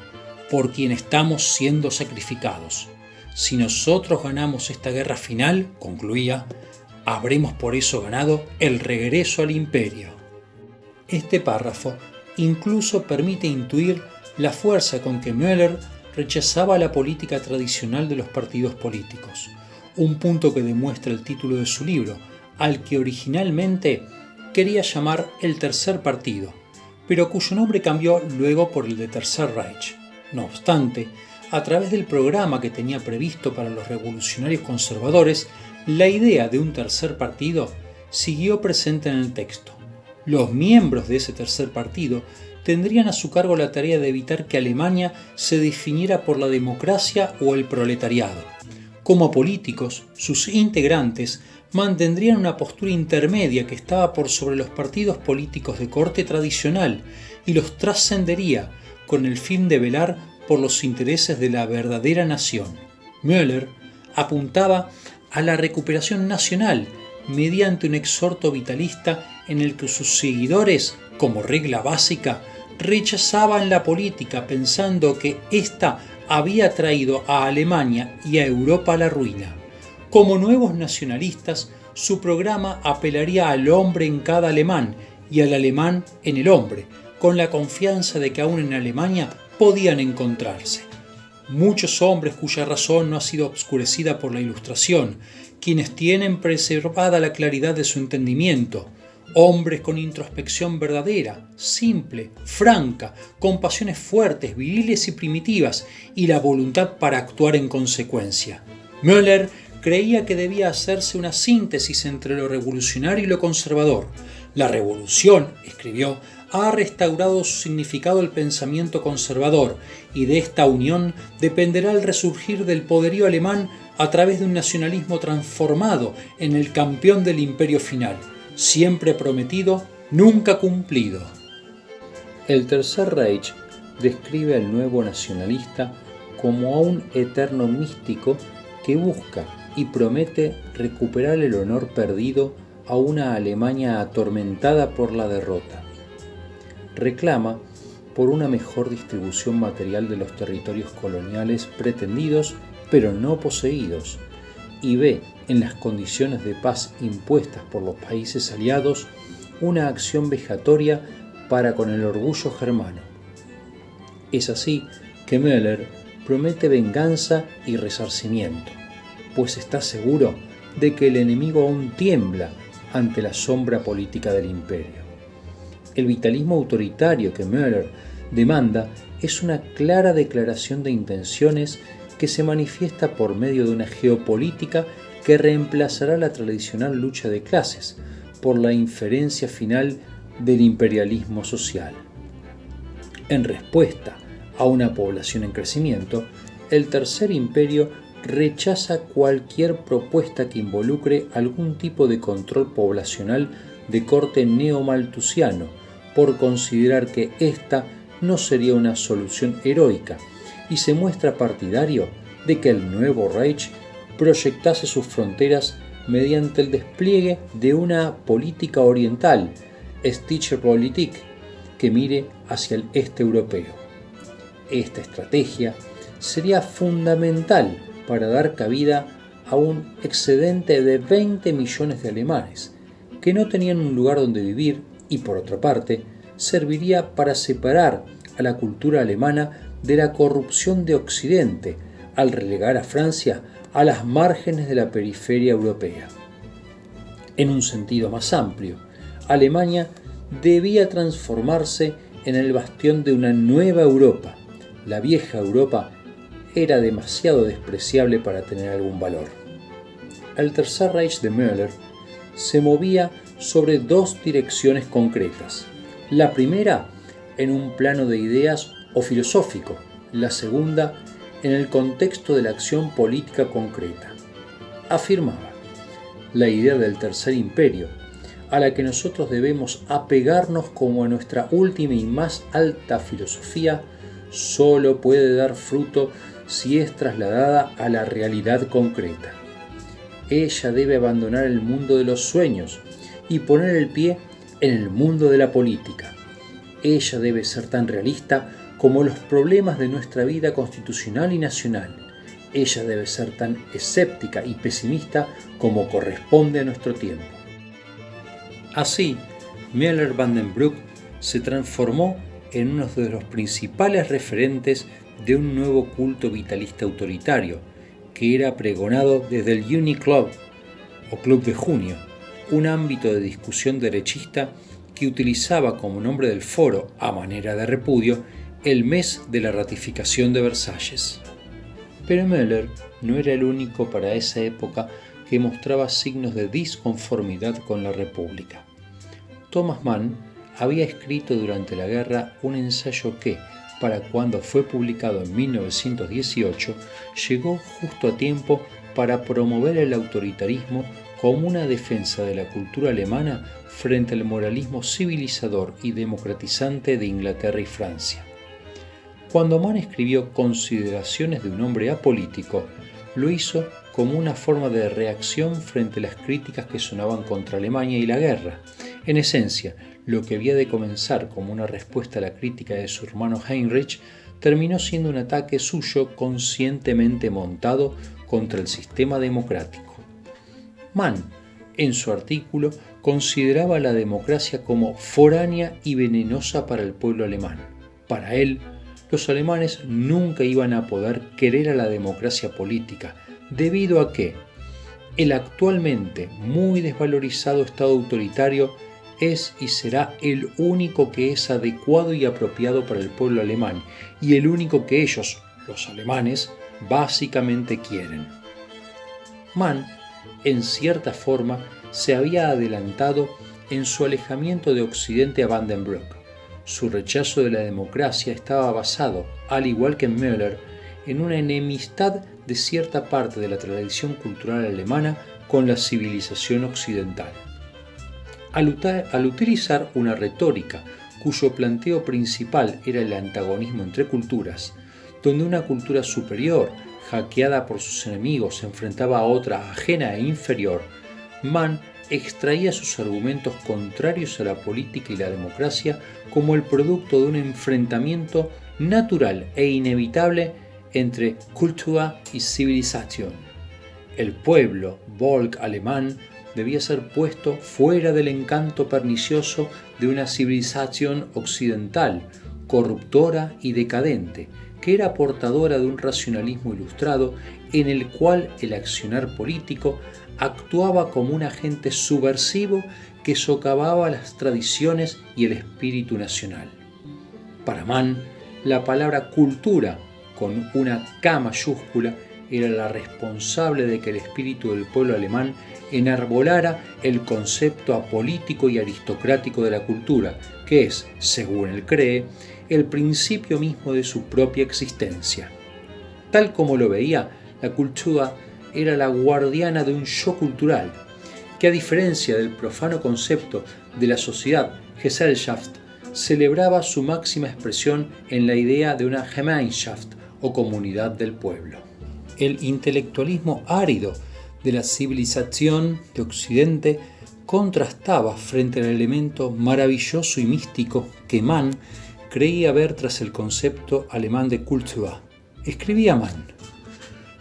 por quien estamos siendo sacrificados. Si nosotros ganamos esta guerra final, concluía, habremos por eso ganado el regreso al imperio. Este párrafo incluso permite intuir la fuerza con que Müller rechazaba la política tradicional de los partidos políticos, un punto que demuestra el título de su libro, al que originalmente quería llamar El Tercer Partido, pero cuyo nombre cambió luego por el de Tercer Reich. No obstante, a través del programa que tenía previsto para los revolucionarios conservadores, la idea de un tercer partido siguió presente en el texto. Los miembros de ese tercer partido tendrían a su cargo la tarea de evitar que Alemania se definiera por la democracia o el proletariado. Como políticos, sus integrantes mantendrían una postura intermedia que estaba por sobre los partidos políticos de corte tradicional y los trascendería con el fin de velar por los intereses de la verdadera nación. Müller apuntaba a la recuperación nacional mediante un exhorto vitalista en el que sus seguidores, como regla básica, rechazaban la política pensando que ésta había traído a Alemania y a Europa a la ruina. Como nuevos nacionalistas, su programa apelaría al hombre en cada alemán y al alemán en el hombre, con la confianza de que aún en Alemania podían encontrarse. Muchos hombres cuya razón no ha sido obscurecida por la Ilustración, quienes tienen preservada la claridad de su entendimiento, hombres con introspección verdadera, simple, franca, con pasiones fuertes, viriles y primitivas, y la voluntad para actuar en consecuencia. Müller creía que debía hacerse una síntesis entre lo revolucionario y lo conservador. La revolución, escribió, ha restaurado su significado el pensamiento conservador, y de esta unión dependerá el resurgir del poderío alemán a través de un nacionalismo transformado en el campeón del imperio final, siempre prometido, nunca cumplido. El Tercer Reich describe al nuevo nacionalista como a un eterno místico que busca y promete recuperar el honor perdido a una Alemania atormentada por la derrota. Reclama por una mejor distribución material de los territorios coloniales pretendidos pero no poseídos, y ve en las condiciones de paz impuestas por los países aliados una acción vejatoria para con el orgullo germano. Es así que Müller promete venganza y resarcimiento, pues está seguro de que el enemigo aún tiembla ante la sombra política del imperio. El vitalismo autoritario que Müller demanda es una clara declaración de intenciones que se manifiesta por medio de una geopolítica que reemplazará la tradicional lucha de clases por la inferencia final del imperialismo social. En respuesta a una población en crecimiento, el Tercer Imperio rechaza cualquier propuesta que involucre algún tipo de control poblacional de corte neomalthusiano, por considerar que esta no sería una solución heroica, y se muestra partidario de que el nuevo Reich proyectase sus fronteras mediante el despliegue de una política oriental, Staatspolitik, que mire hacia el este europeo. Esta estrategia sería fundamental para dar cabida a un excedente de 20 millones de alemanes, que no tenían un lugar donde vivir, y por otra parte, serviría para separar a la cultura alemana de la corrupción de Occidente, al relegar a Francia a las márgenes de la periferia europea. En un sentido más amplio, Alemania debía transformarse en el bastión de una nueva Europa. La vieja Europa era demasiado despreciable para tener algún valor. El Tercer Reich de Müller se movía sobre dos direcciones concretas. La primera en un plano de ideas o filosófico, la segunda en el contexto de la acción política concreta. Afirmaba: la idea del Tercer Imperio, a la que nosotros debemos apegarnos como a nuestra última y más alta filosofía, solo puede dar fruto si es trasladada a la realidad concreta. Ella debe abandonar el mundo de los sueños y poner el pie en el mundo de la política. Ella debe ser tan realista como los problemas de nuestra vida constitucional y nacional. Ella debe ser tan escéptica y pesimista como corresponde a nuestro tiempo. Así, Müller-Vandenbruck se transformó en uno de los principales referentes de un nuevo culto vitalista autoritario, que era pregonado desde el Juni Club, o Club de Junio, un ámbito de discusión derechista que utilizaba como nombre del foro, a manera de repudio, el mes de la ratificación de Versalles. Pero Müller no era el único para esa época que mostraba signos de disconformidad con la República. Thomas Mann había escrito durante la guerra un ensayo que, para cuando fue publicado en 1918, llegó justo a tiempo para promover el autoritarismo como una defensa de la cultura alemana frente al moralismo civilizador y democratizante de Inglaterra y Francia. Cuando Mann escribió Consideraciones de un hombre apolítico, lo hizo como una forma de reacción frente a las críticas que sonaban contra Alemania y la guerra. En esencia, lo que había de comenzar como una respuesta a la crítica de su hermano Heinrich terminó siendo un ataque suyo conscientemente montado contra el sistema democrático. Mann, en su artículo, consideraba a la democracia como foránea y venenosa para el pueblo alemán. Para él, los alemanes nunca iban a poder querer a la democracia política, debido a que el actualmente muy desvalorizado Estado autoritario es y será el único que es adecuado y apropiado para el pueblo alemán, y el único que ellos, los alemanes, básicamente quieren. Mann, en cierta forma, se había adelantado en su alejamiento de Occidente a Vandenbruck, Su rechazo de la democracia estaba basado, al igual que Müller, en una enemistad de cierta parte de la tradición cultural alemana con la civilización occidental. Al utilizar una retórica cuyo planteo principal era el antagonismo entre culturas, donde una cultura superior, hackeada por sus enemigos, se enfrentaba a otra ajena e inferior, Mann extraía sus argumentos contrarios a la política y la democracia como el producto de un enfrentamiento natural e inevitable entre Kultur y Zivilisation. El pueblo, Volk alemán, debía ser puesto fuera del encanto pernicioso de una civilización occidental, corruptora y decadente, que era portadora de un racionalismo ilustrado en el cual el accionar político actuaba como un agente subversivo que socavaba las tradiciones y el espíritu nacional. Para Mann, la palabra cultura, con una K mayúscula, era la responsable de que el espíritu del pueblo alemán enarbolara el concepto apolítico y aristocrático de la cultura, que es, según él cree, el principio mismo de su propia existencia. Tal como lo veía, la cultura era la guardiana de un yo cultural, que a diferencia del profano concepto de la sociedad Gesellschaft, celebraba su máxima expresión en la idea de una Gemeinschaft o comunidad del pueblo. El intelectualismo árido de la civilización de Occidente contrastaba frente al elemento maravilloso y místico que Mann creía ver tras el concepto alemán de Kultur. Escribía Mann: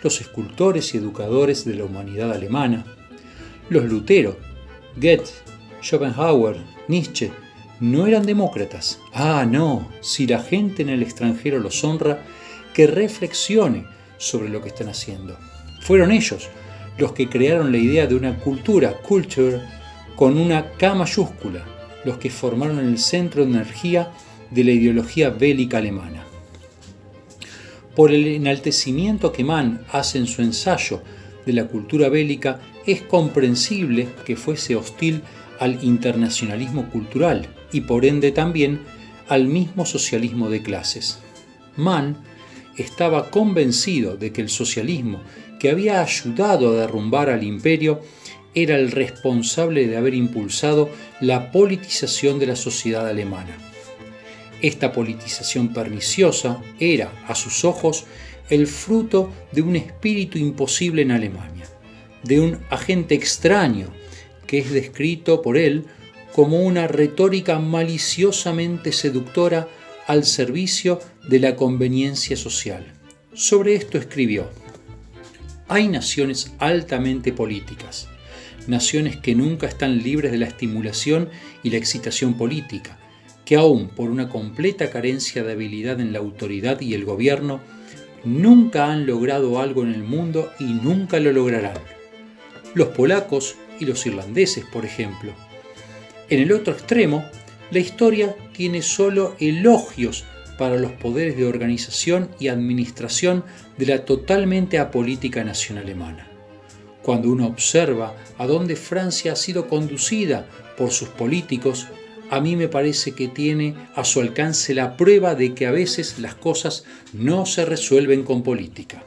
los escultores y educadores de la humanidad alemana, los Lutero, Goethe, Schopenhauer, Nietzsche, no eran demócratas. Ah, no, si la gente en el extranjero los honra, que reflexione sobre lo que están haciendo. Fueron ellos los que crearon la idea de una cultura, Kultur, con una K mayúscula, los que formaron el centro de energía de la ideología bélica alemana. Por el enaltecimiento que Mann hace en su ensayo de la cultura bélica, es comprensible que fuese hostil al internacionalismo cultural y por ende también al mismo socialismo de clases. Mann estaba convencido de que el socialismo, que había ayudado a derrumbar al imperio, era el responsable de haber impulsado la politización de la sociedad alemana. Esta politización perniciosa era, a sus ojos, el fruto de un espíritu imposible en Alemania, de un agente extraño que es descrito por él como una retórica maliciosamente seductora al servicio de la conveniencia social. Sobre esto escribió: hay naciones altamente políticas, naciones que nunca están libres de la estimulación y la excitación política, que aún por una completa carencia de habilidad en la autoridad y el gobierno, nunca han logrado algo en el mundo y nunca lo lograrán. Los polacos y los irlandeses, por ejemplo. En el otro extremo, la historia tiene solo elogios para los poderes de organización y administración de la totalmente apolítica nación alemana. Cuando uno observa a dónde Francia ha sido conducida por sus políticos, a mí me parece que tiene a su alcance la prueba de que a veces las cosas no se resuelven con política.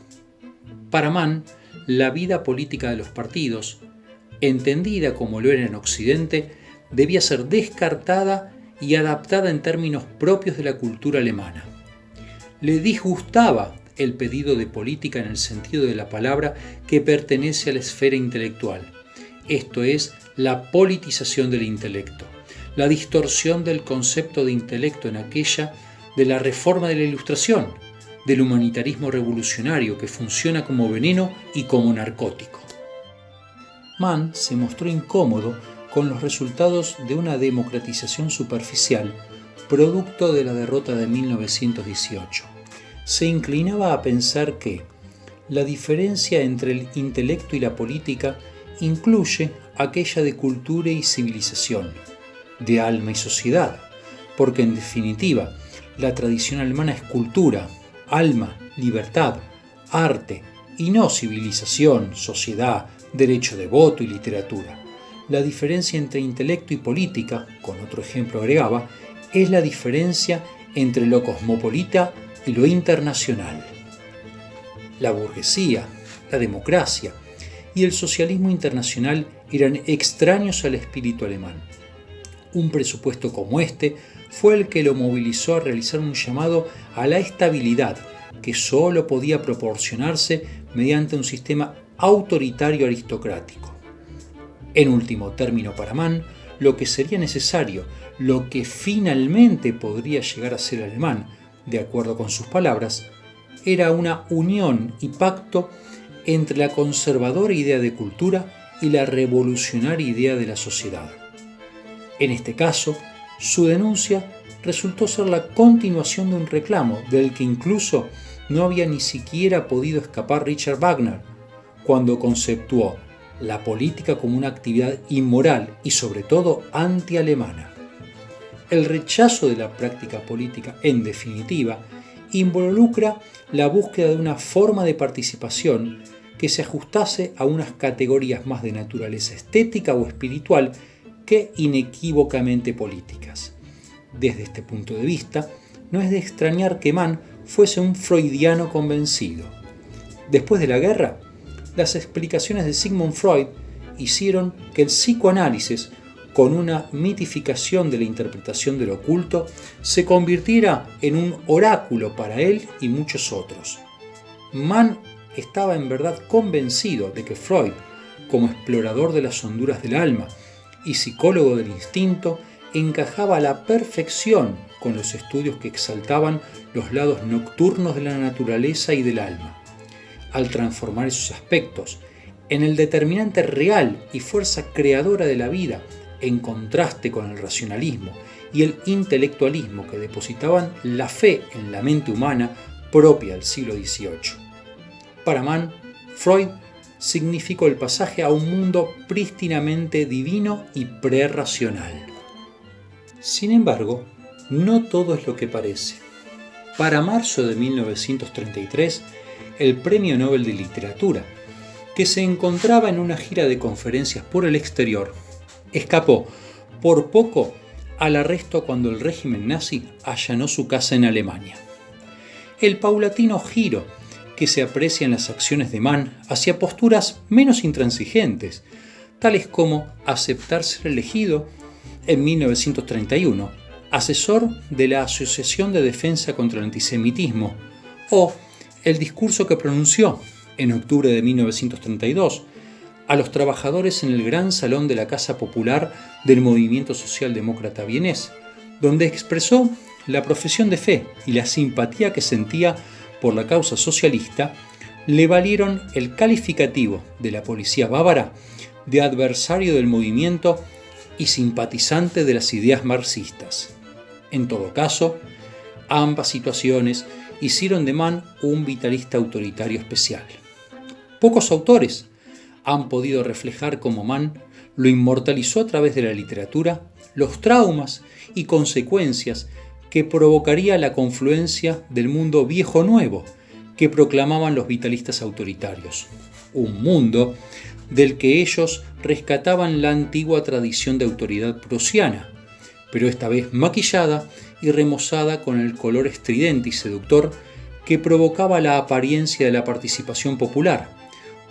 Para Mann, la vida política de los partidos, entendida como lo era en Occidente, debía ser descartada y adaptada en términos propios de la cultura alemana. Le disgustaba el pedido de política en el sentido de la palabra que pertenece a la esfera intelectual, esto es, la politización del intelecto, la distorsión del concepto de intelecto en aquella de la reforma de la Ilustración, del humanitarismo revolucionario que funciona como veneno y como narcótico. Mann se mostró incómodo con los resultados de una democratización superficial, producto de la derrota de 1918. Se inclinaba a pensar que la diferencia entre el intelecto y la política incluye aquella de cultura y civilización, de alma y sociedad, porque en definitiva la tradición alemana es cultura, alma, libertad, arte y no civilización, sociedad, derecho de voto y literatura. La diferencia entre intelecto y política, con otro ejemplo agregaba, es la diferencia entre lo cosmopolita y lo internacional. La burguesía, la democracia y el socialismo internacional eran extraños al espíritu alemán. Un presupuesto como este fue el que lo movilizó a realizar un llamado a la estabilidad que solo podía proporcionarse mediante un sistema autoritario aristocrático. En último término para Mann, lo que sería necesario, lo que finalmente podría llegar a ser alemán, de acuerdo con sus palabras, era una unión y pacto entre la conservadora idea de cultura y la revolucionaria idea de la sociedad. En este caso, su denuncia resultó ser la continuación de un reclamo del que incluso no había ni siquiera podido escapar Richard Wagner, cuando conceptuó la política como una actividad inmoral y sobre todo antialemana. El rechazo de la práctica política, en definitiva, involucra la búsqueda de una forma de participación que se ajustase a unas categorías más de naturaleza estética o espiritual que inequívocamente políticas. Desde este punto de vista, no es de extrañar que Mann fuese un freudiano convencido. Después de la guerra, las explicaciones de Sigmund Freud hicieron que el psicoanálisis, con una mitificación de la interpretación del oculto, se convirtiera en un oráculo para él y muchos otros. Mann estaba en verdad convencido de que Freud, como explorador de las honduras del alma y psicólogo del instinto, encajaba a la perfección con los estudios que exaltaban los lados nocturnos de la naturaleza y del alma. Al transformar esos aspectos en el determinante real y fuerza creadora de la vida, en contraste con el racionalismo y el intelectualismo que depositaban la fe en la mente humana propia del siglo XVIII. Para Mann, Freud significó el pasaje a un mundo prístinamente divino y prerracional. Sin embargo, no todo es lo que parece. Para marzo de 1933, el Premio Nobel de Literatura, que se encontraba en una gira de conferencias por el exterior, escapó por poco al arresto cuando el régimen nazi allanó su casa en Alemania. El paulatino giro que se aprecia en las acciones de Mann hacia posturas menos intransigentes, tales como aceptar ser elegido en 1931 asesor de la Asociación de Defensa contra el Antisemitismo, o el discurso que pronunció en octubre de 1932 a los trabajadores en el Gran Salón de la Casa Popular del Movimiento Socialdemócrata vienés, donde expresó la profesión de fe y la simpatía que sentía por la causa socialista, le valieron el calificativo de la policía bávara de adversario del movimiento y simpatizante de las ideas marxistas. En todo caso, ambas situaciones hicieron de Mann un vitalista autoritario especial. Pocos autores han podido reflejar cómo Mann lo inmortalizó a través de la literatura, los traumas y consecuencias que provocaría la confluencia del mundo viejo-nuevo que proclamaban los vitalistas autoritarios. Un mundo del que ellos rescataban la antigua tradición de autoridad prusiana, pero esta vez maquillada y remozada con el color estridente y seductor que provocaba la apariencia de la participación popular,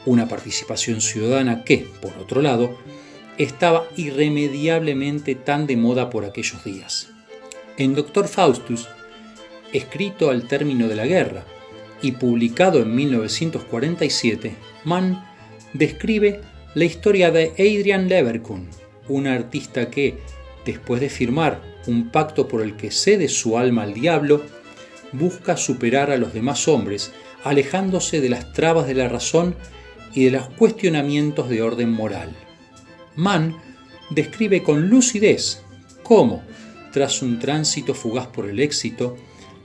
una participación ciudadana que, por otro lado, estaba irremediablemente tan de moda por aquellos días. En Dr. Faustus, escrito al término de la guerra y publicado en 1947, Mann describe la historia de Adrian Leverkühn, un artista que, después de firmar un pacto por el que cede su alma al diablo, busca superar a los demás hombres, alejándose de las trabas de la razón y de los cuestionamientos de orden moral. Mann describe con lucidez cómo, tras un tránsito fugaz por el éxito,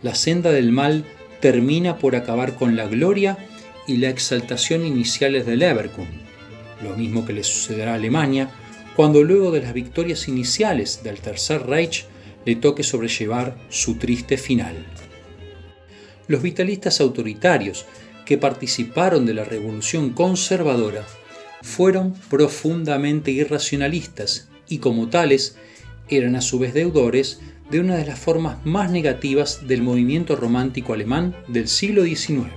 la senda del mal termina por acabar con la gloria y la exaltación iniciales de Leverkühn, lo mismo que le sucederá a Alemania cuando luego de las victorias iniciales del Tercer Reich le toque sobrellevar su triste final. Los vitalistas autoritarios que participaron de la revolución conservadora fueron profundamente irracionalistas y como tales eran a su vez deudores de una de las formas más negativas del movimiento romántico alemán del siglo XIX.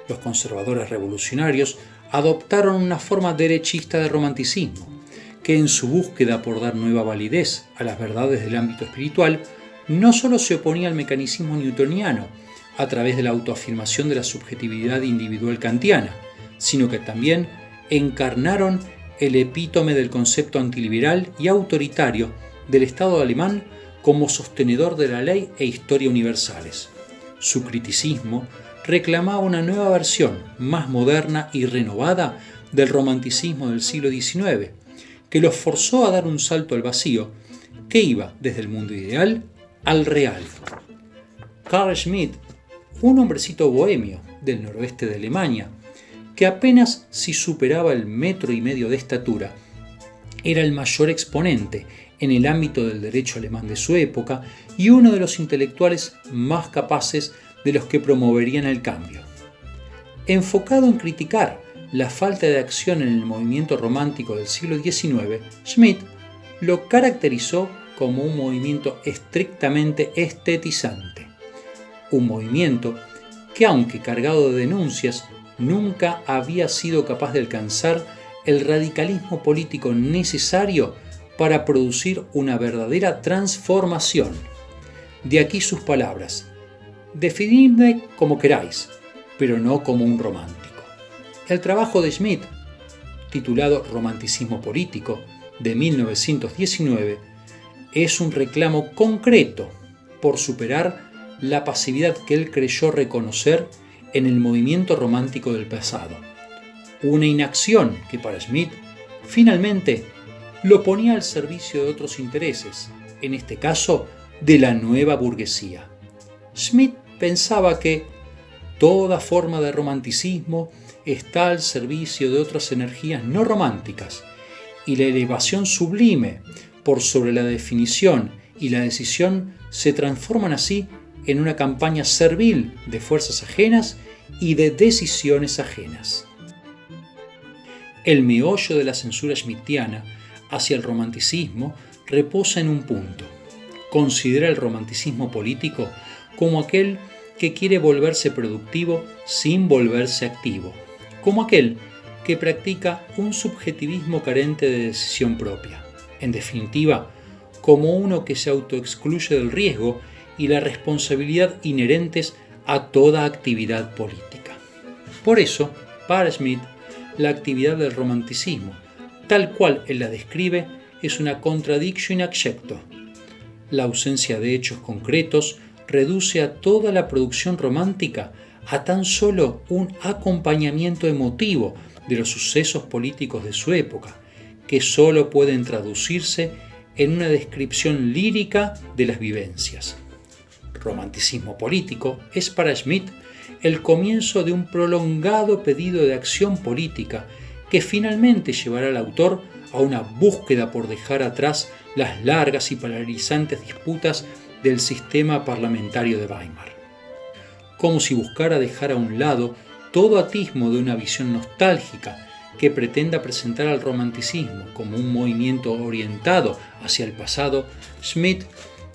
Los conservadores revolucionarios adoptaron una forma derechista de romanticismo, que en su búsqueda por dar nueva validez a las verdades del ámbito espiritual, no solo se oponía al mecanismo newtoniano a través de la autoafirmación de la subjetividad individual kantiana, sino que también encarnaron el epítome del concepto antiliberal y autoritario del Estado alemán como sostenedor de la ley e historia universales. Su criticismo reclamaba una nueva versión, más moderna y renovada, del romanticismo del siglo XIX, que los forzó a dar un salto al vacío que iba desde el mundo ideal al real. Carl Schmitt, un hombrecito bohemio del noroeste de Alemania, que apenas si superaba el 1,5 metros de estatura, era el mayor exponente en el ámbito del derecho alemán de su época y uno de los intelectuales más capaces de los que promoverían el cambio. Enfocado en criticar la falta de acción en el movimiento romántico del siglo XIX, Schmitt lo caracterizó como un movimiento estrictamente estetizante. Un movimiento que, aunque cargado de denuncias, nunca había sido capaz de alcanzar el radicalismo político necesario para producir una verdadera transformación. De aquí sus palabras: definidme como queráis, pero no como un romántico. El trabajo de Schmitt, titulado Romanticismo Político, de 1919, es un reclamo concreto por superar la pasividad que él creyó reconocer en el movimiento romántico del pasado. Una inacción que para Schmitt, finalmente, lo ponía al servicio de otros intereses, en este caso, de la nueva burguesía. Schmitt pensaba que toda forma de romanticismo está al servicio de otras energías no románticas, y la elevación sublime por sobre la definición y la decisión se transforman así en una campaña servil de fuerzas ajenas y de decisiones ajenas. El meollo de la censura schmittiana hacia el romanticismo reposa en un punto. Considera el romanticismo político como aquel que quiere volverse productivo sin volverse activo, como aquel que practica un subjetivismo carente de decisión propia. En definitiva, como uno que se autoexcluye del riesgo y la responsabilidad inherentes a toda actividad política. Por eso, para Schmitt, la actividad del romanticismo, tal cual él la describe, es una contradictio in accepto. La ausencia de hechos concretos reduce a toda la producción romántica a tan solo un acompañamiento emotivo de los sucesos políticos de su época, que solo pueden traducirse en una descripción lírica de las vivencias. Romanticismo político es para Schmitt el comienzo de un prolongado pedido de acción política que finalmente llevará al autor a una búsqueda por dejar atrás las largas y polarizantes disputas del sistema parlamentario de Weimar. Como si buscara dejar a un lado todo atismo de una visión nostálgica que pretenda presentar al romanticismo como un movimiento orientado hacia el pasado, Schmitt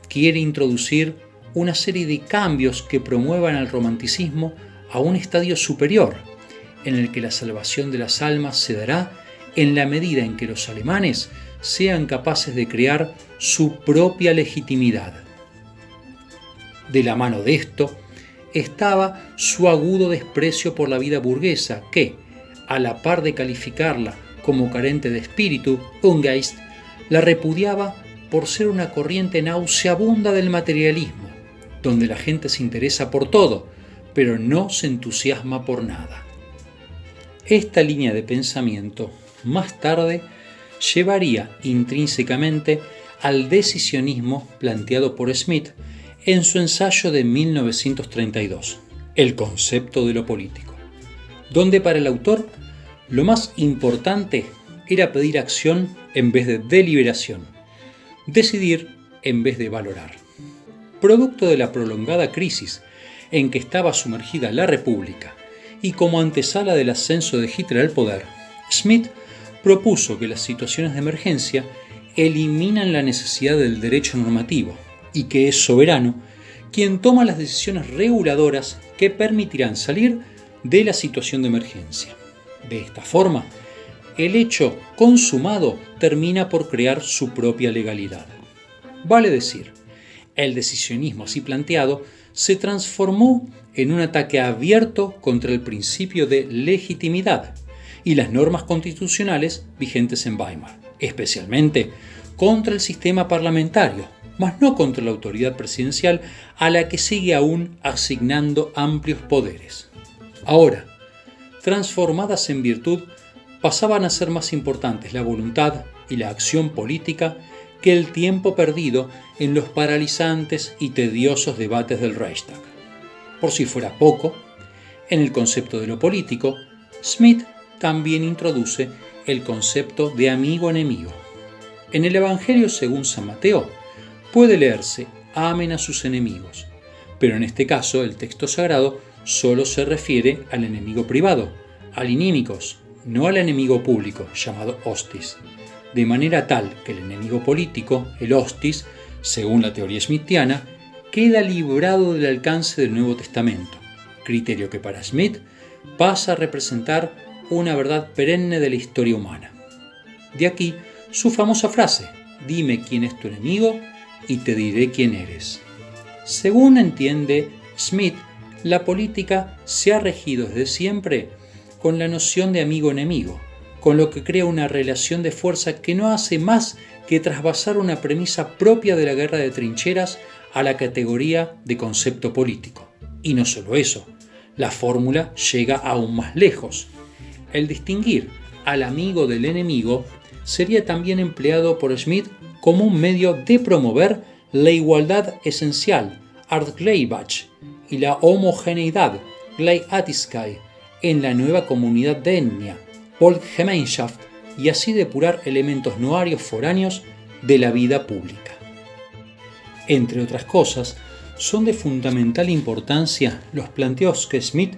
quiere introducir una serie de cambios que promuevan al romanticismo a un estadio superior, en el que la salvación de las almas se dará en la medida en que los alemanes sean capaces de crear su propia legitimidad. De la mano de esto estaba su agudo desprecio por la vida burguesa que, a la par de calificarla como carente de espíritu, Ungeist, la repudiaba por ser una corriente nauseabunda del materialismo, donde la gente se interesa por todo, pero no se entusiasma por nada. Esta línea de pensamiento, más tarde, llevaría intrínsecamente al decisionismo planteado por Schmitt en su ensayo de 1932, El concepto de lo político, donde para el autor lo más importante era pedir acción en vez de deliberación, decidir en vez de valorar. Producto de la prolongada crisis en que estaba sumergida la República y como antesala del ascenso de Hitler al poder, Schmitt propuso que las situaciones de emergencia eliminan la necesidad del derecho normativo y que es soberano quien toma las decisiones reguladoras que permitirán salir de la situación de emergencia. De esta forma, el hecho consumado termina por crear su propia legalidad. Vale decir, el decisionismo así planteado se transformó en un ataque abierto contra el principio de legitimidad y las normas constitucionales vigentes en Weimar, especialmente contra el sistema parlamentario, mas no contra la autoridad presidencial a la que sigue aún asignando amplios poderes. Ahora, transformadas en virtud, pasaban a ser más importantes la voluntad y la acción política que el tiempo perdido en los paralizantes y tediosos debates del Reichstag. Por si fuera poco, en el concepto de lo político, Schmitt también introduce el concepto de amigo-enemigo. En el Evangelio según San Mateo puede leerse amen a sus enemigos, pero en este caso el texto sagrado solo se refiere al enemigo privado, al inimicos, no al enemigo público, llamado hostis, de manera tal que el enemigo político, el hostis, según la teoría schmittiana, queda librado del alcance del Nuevo Testamento, criterio que para Schmitt pasa a representar una verdad perenne de la historia humana. De aquí su famosa frase, dime quién es tu enemigo y te diré quién eres. Según entiende Schmitt, la política se ha regido desde siempre con la noción de amigo-enemigo, con lo que crea una relación de fuerza que no hace más que trasvasar una premisa propia de la guerra de trincheras a la categoría de concepto político. Y no solo eso, la fórmula llega aún más lejos. El distinguir al amigo del enemigo sería también empleado por Schmitt como un medio de promover la igualdad esencial, Artgleichheit, y la homogeneidad, Gleichzeitigkeit, en la nueva comunidad de etnia, Volksgemeinschaft, y así depurar elementos no arios foráneos de la vida pública. Entre otras cosas, son de fundamental importancia los planteos que Schmitt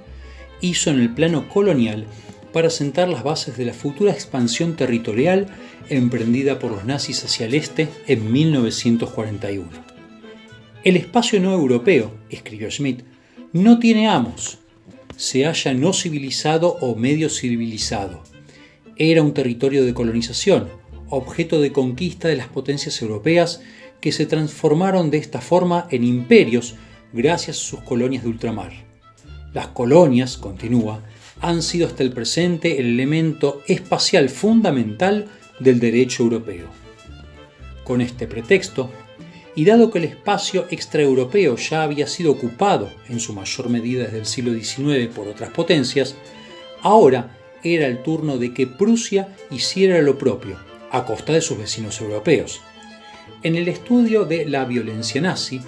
hizo en el plano colonial para sentar las bases de la futura expansión territorial emprendida por los nazis hacia el este en 1941. El espacio no europeo, escribió Schmitt, no tiene amos, se halla no civilizado o medio civilizado. Era un territorio de colonización, objeto de conquista de las potencias europeas que se transformaron de esta forma en imperios gracias a sus colonias de ultramar. Las colonias, continúa, han sido hasta el presente el elemento espacial fundamental del derecho europeo. Con este pretexto, y dado que el espacio extraeuropeo ya había sido ocupado en su mayor medida desde el siglo XIX por otras potencias, ahora era el turno de que Prusia hiciera lo propio, a costa de sus vecinos europeos. En el estudio de la violencia nazi,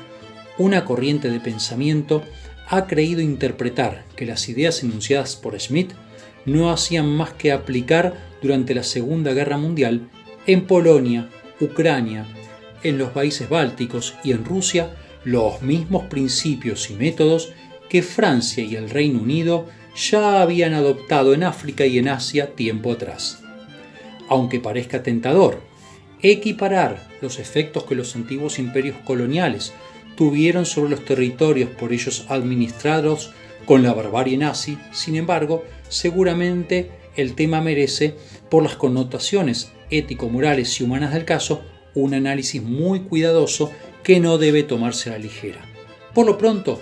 una corriente de pensamiento ha creído interpretar que las ideas enunciadas por Schmitt no hacían más que aplicar durante la Segunda Guerra Mundial en Polonia, Ucrania, en los países bálticos y en Rusia los mismos principios y métodos que Francia y el Reino Unido ya habían adoptado en África y en Asia tiempo atrás. Aunque parezca tentador, equiparar los efectos que los antiguos imperios coloniales tuvieron sobre los territorios por ellos administrados con la barbarie nazi, sin embargo, seguramente el tema merece, por las connotaciones ético-morales y humanas del caso, un análisis muy cuidadoso que no debe tomarse a la ligera. Por lo pronto,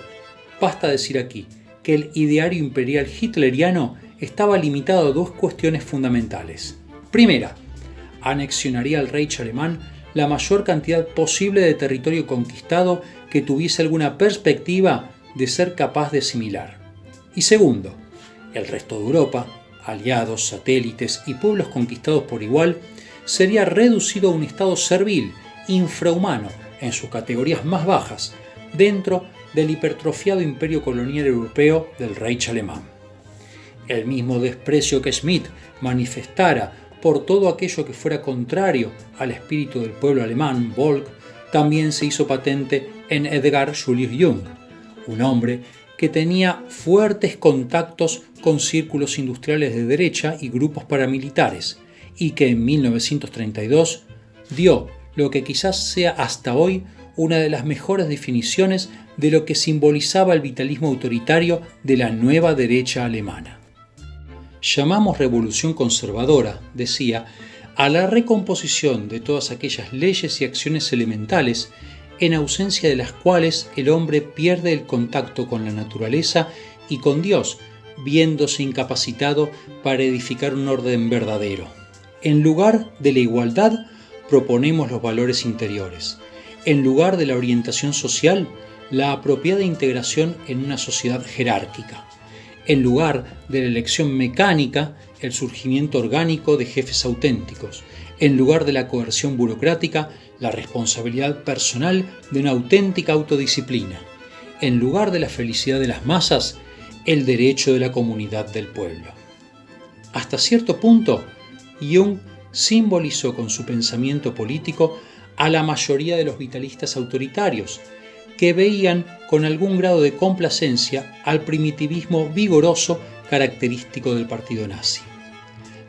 basta decir aquí que el ideario imperial hitleriano estaba limitado a dos cuestiones fundamentales. Primera, anexionaría al Reich alemán la mayor cantidad posible de territorio conquistado que tuviese alguna perspectiva de ser capaz de asimilar. Y segundo, el resto de Europa, aliados, satélites y pueblos conquistados por igual, sería reducido a un estado servil, infrahumano, en sus categorías más bajas, dentro del hipertrofiado imperio colonial europeo del Reich alemán. El mismo desprecio que Schmitt manifestara por todo aquello que fuera contrario al espíritu del pueblo alemán, Volk, también se hizo patente en Edgar Julius Jung, un hombre que tenía fuertes contactos con círculos industriales de derecha y grupos paramilitares, y que en 1932 dio lo que quizás sea hasta hoy una de las mejores definiciones de lo que simbolizaba el vitalismo autoritario de la nueva derecha alemana. Llamamos revolución conservadora, decía, a la recomposición de todas aquellas leyes y acciones elementales en ausencia de las cuales el hombre pierde el contacto con la naturaleza y con Dios, viéndose incapacitado para edificar un orden verdadero. En lugar de la igualdad, proponemos los valores interiores. En lugar de la orientación social, la apropiada integración en una sociedad jerárquica. En lugar de la elección mecánica, el surgimiento orgánico de jefes auténticos. En lugar de la coerción burocrática, la responsabilidad personal de una auténtica autodisciplina. En lugar de la felicidad de las masas, el derecho de la comunidad del pueblo. Hasta cierto punto, Jung simbolizó con su pensamiento político a la mayoría de los vitalistas autoritarios, que veían con algún grado de complacencia al primitivismo vigoroso característico del partido nazi.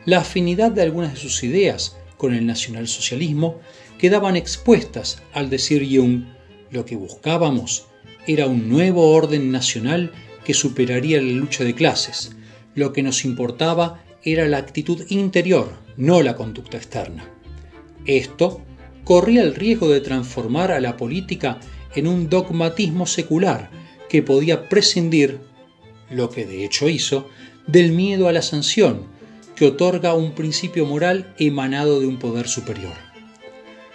La afinidad de algunas de sus ideas con el nacionalsocialismo quedaban expuestas al decir Jung: lo que buscábamos era un nuevo orden nacional que superaría la lucha de clases. Lo que nos importaba era la actitud interior, no la conducta externa. Esto corría el riesgo de transformar a la política en un dogmatismo secular que podía prescindir, lo que de hecho hizo, del miedo a la sanción, que otorga un principio moral emanado de un poder superior.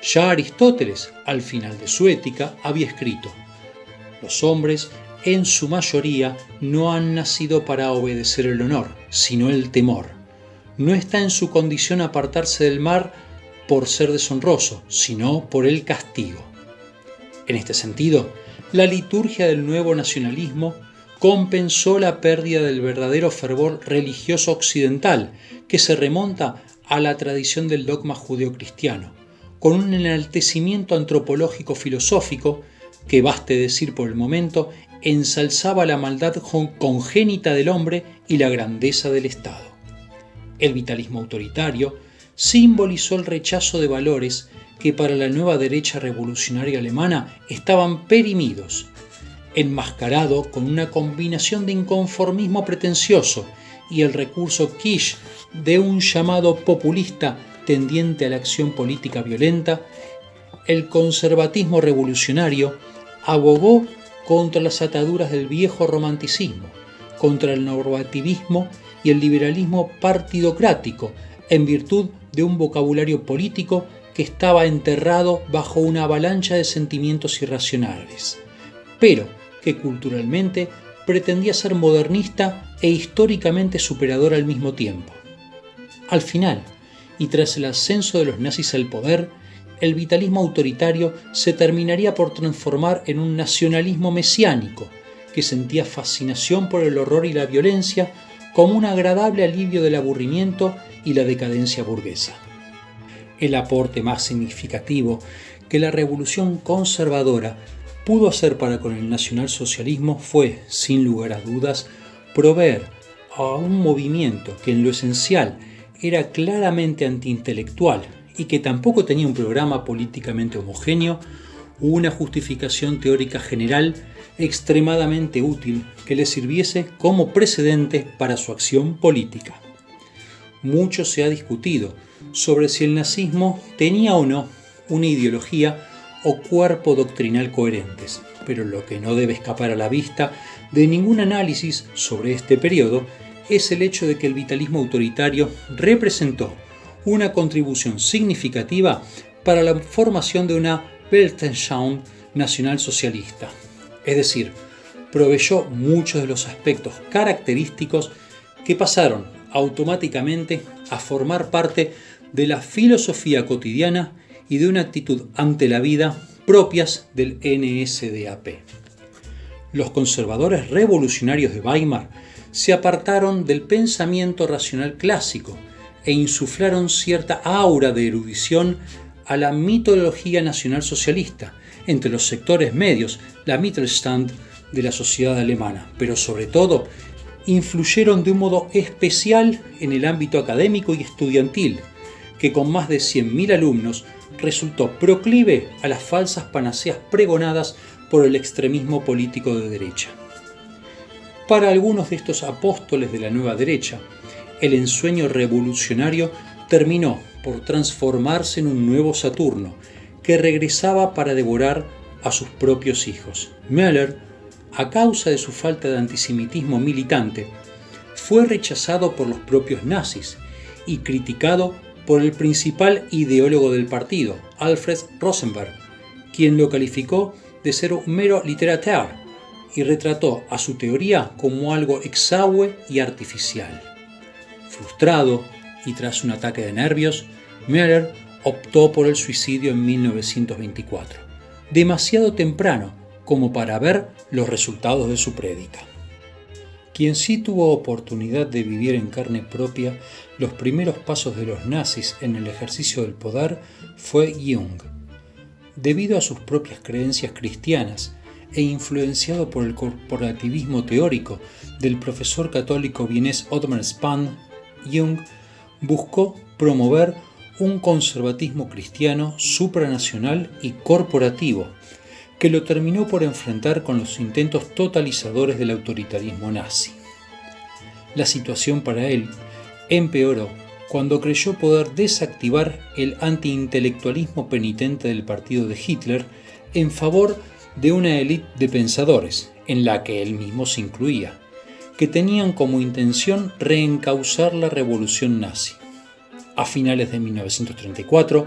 Ya Aristóteles, al final de su Ética, había escrito: los hombres, en su mayoría, no han nacido para obedecer el honor, sino el temor. No está en su condición apartarse del mal por ser deshonroso, sino por el castigo. En este sentido, la liturgia del nuevo nacionalismo compensó la pérdida del verdadero fervor religioso occidental que se remonta a la tradición del dogma judeocristiano, con un enaltecimiento antropológico filosófico que, baste decir por el momento, ensalzaba la maldad congénita del hombre y la grandeza del Estado. El vitalismo autoritario simbolizó el rechazo de valores que para la nueva derecha revolucionaria alemana estaban perimidos, enmascarado con una combinación de inconformismo pretencioso y el recurso quiche de un llamado populista tendiente a la acción política violenta. El conservatismo revolucionario abogó contra las ataduras del viejo romanticismo, contra el normativismo y el liberalismo partidocrático, en virtud de un vocabulario político que estaba enterrado bajo una avalancha de sentimientos irracionales, pero que culturalmente pretendía ser modernista e históricamente superador al mismo tiempo. Al final, y tras el ascenso de los nazis al poder, el vitalismo autoritario se terminaría por transformar en un nacionalismo mesiánico, que sentía fascinación por el horror y la violencia como un agradable alivio del aburrimiento y la decadencia burguesa. El aporte más significativo que la revolución conservadora pudo hacer para con el nacionalsocialismo fue, sin lugar a dudas, proveer a un movimiento que en lo esencial era claramente antiintelectual y que tampoco tenía un programa políticamente homogéneo, una justificación teórica general extremadamente útil que le sirviese como precedente para su acción política. Mucho se ha discutido sobre si el nazismo tenía o no una ideología o cuerpo doctrinal coherentes, pero lo que no debe escapar a la vista de ningún análisis sobre este periodo es el hecho de que el vitalismo autoritario representó una contribución significativa para la formación de una Weltanschauung nacionalsocialista, es decir, proveyó muchos de los aspectos característicos que pasaron automáticamente a formar parte de la filosofía cotidiana y de una actitud ante la vida propias del NSDAP. Los conservadores revolucionarios de Weimar se apartaron del pensamiento racional clásico e insuflaron cierta aura de erudición a la mitología nacionalsocialista entre los sectores medios, la Mittelstand de la sociedad alemana, pero sobre todo influyeron de un modo especial en el ámbito académico y estudiantil, que con más de 100.000 alumnos resultó proclive a las falsas panaceas pregonadas por el extremismo político de derecha. Para algunos de estos apóstoles de la nueva derecha, el ensueño revolucionario terminó por transformarse en un nuevo Saturno que regresaba para devorar a sus propios hijos. Müller, a causa de su falta de antisemitismo militante, fue rechazado por los propios nazis y criticado por el principal ideólogo del partido, Alfred Rosenberg, quien lo calificó de ser un mero littérateur y retrató a su teoría como algo exangüe y artificial. Frustrado y tras un ataque de nervios, Müller optó por el suicidio en 1924, demasiado temprano como para ver los resultados de su prédica. Quien sí tuvo oportunidad de vivir en carne propia los primeros pasos de los nazis en el ejercicio del poder fue Jung. Debido a sus propias creencias cristianas e influenciado por el corporativismo teórico del profesor católico vienés Otmar Spann, Jung buscó promover un conservatismo cristiano supranacional y corporativo, que lo terminó por enfrentar con los intentos totalizadores del autoritarismo nazi. La situación para él empeoró cuando creyó poder desactivar el antiintelectualismo penitente del partido de Hitler en favor de una élite de pensadores, en la que él mismo se incluía, que tenían como intención reencauzar la revolución nazi. A finales de 1934,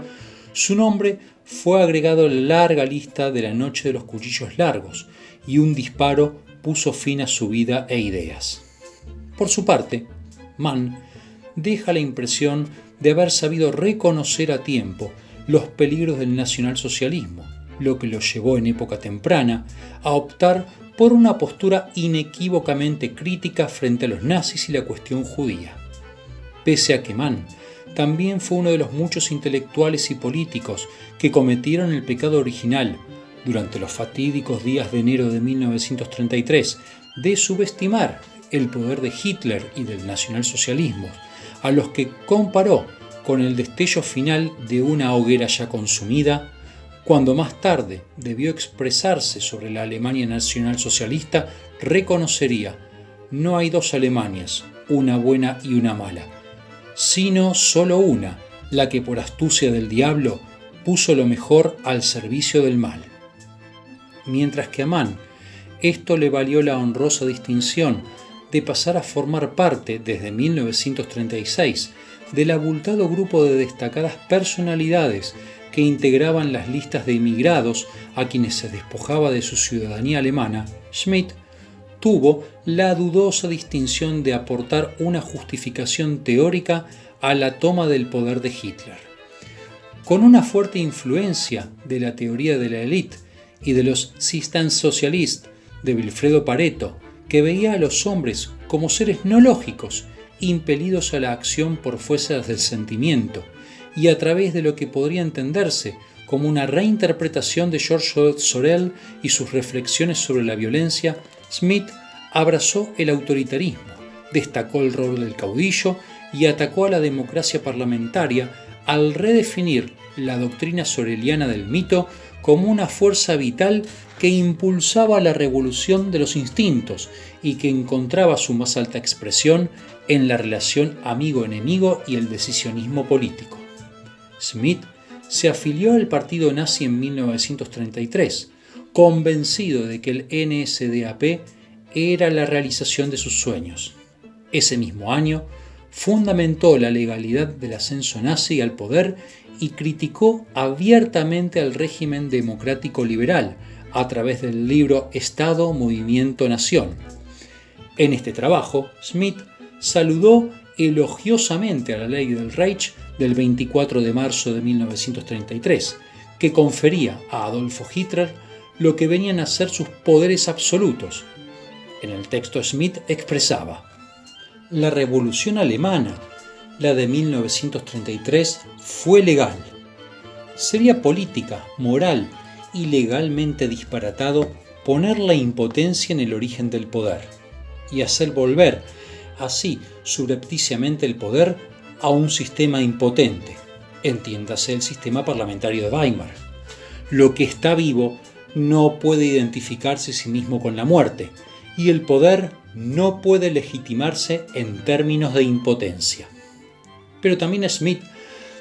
su nombre fue agregado a la larga lista de la Noche de los Cuchillos Largos y un disparo puso fin a su vida e ideas. Por su parte, Mann deja la impresión de haber sabido reconocer a tiempo los peligros del nacionalsocialismo, lo que lo llevó en época temprana a optar por una postura inequívocamente crítica frente a los nazis y la cuestión judía. Pese a que Mann también fue uno de los muchos intelectuales y políticos que cometieron el pecado original durante los fatídicos días de enero de 1933 de subestimar el poder de Hitler y del nacionalsocialismo, a los que comparó con el destello final de una hoguera ya consumida, cuando más tarde debió expresarse sobre la Alemania nacionalsocialista, reconocería: no hay dos Alemanias, una buena y una mala, sino solo una, la que por astucia del diablo puso lo mejor al servicio del mal. Mientras que a Mann esto le valió la honrosa distinción de pasar a formar parte desde 1936 del abultado grupo de destacadas personalidades que integraban las listas de emigrados a quienes se despojaba de su ciudadanía alemana, Schmidt tuvo la dudosa distinción de aportar una justificación teórica a la toma del poder de Hitler. Con una fuerte influencia de la teoría de la élite y de los Systemsozialist de Vilfredo Pareto, que veía a los hombres como seres no lógicos, impelidos a la acción por fuerzas del sentimiento, y a través de lo que podría entenderse como una reinterpretación de George Sorel y sus reflexiones sobre la violencia, Schmidt abrazó el autoritarismo, destacó el rol del caudillo y atacó a la democracia parlamentaria al redefinir la doctrina soreliana del mito como una fuerza vital que impulsaba la revolución de los instintos y que encontraba su más alta expresión en la relación amigo-enemigo y el decisionismo político. Schmidt se afilió al partido nazi en 1933, convencido de que el NSDAP era la realización de sus sueños. Ese mismo año, fundamentó la legalidad del ascenso nazi al poder y criticó abiertamente al régimen democrático liberal a través del libro Estado, Movimiento, Nación. En este trabajo, Schmidt saludó elogiosamente a la ley del Reich del 24 de marzo de 1933, que confería a Adolfo Hitler lo que venían a ser sus poderes absolutos. En el texto, Schmidt expresaba: la revolución alemana, la de 1933, fue legal. Sería política, moral y legalmente disparatado poner la impotencia en el origen del poder y hacer volver así subrepticiamente el poder a un sistema impotente. entiéndase el sistema parlamentario de Weimar. Lo que está vivo no puede identificarse a sí mismo con la muerte, y el poder no puede legitimarse en términos de impotencia. Pero también Schmitt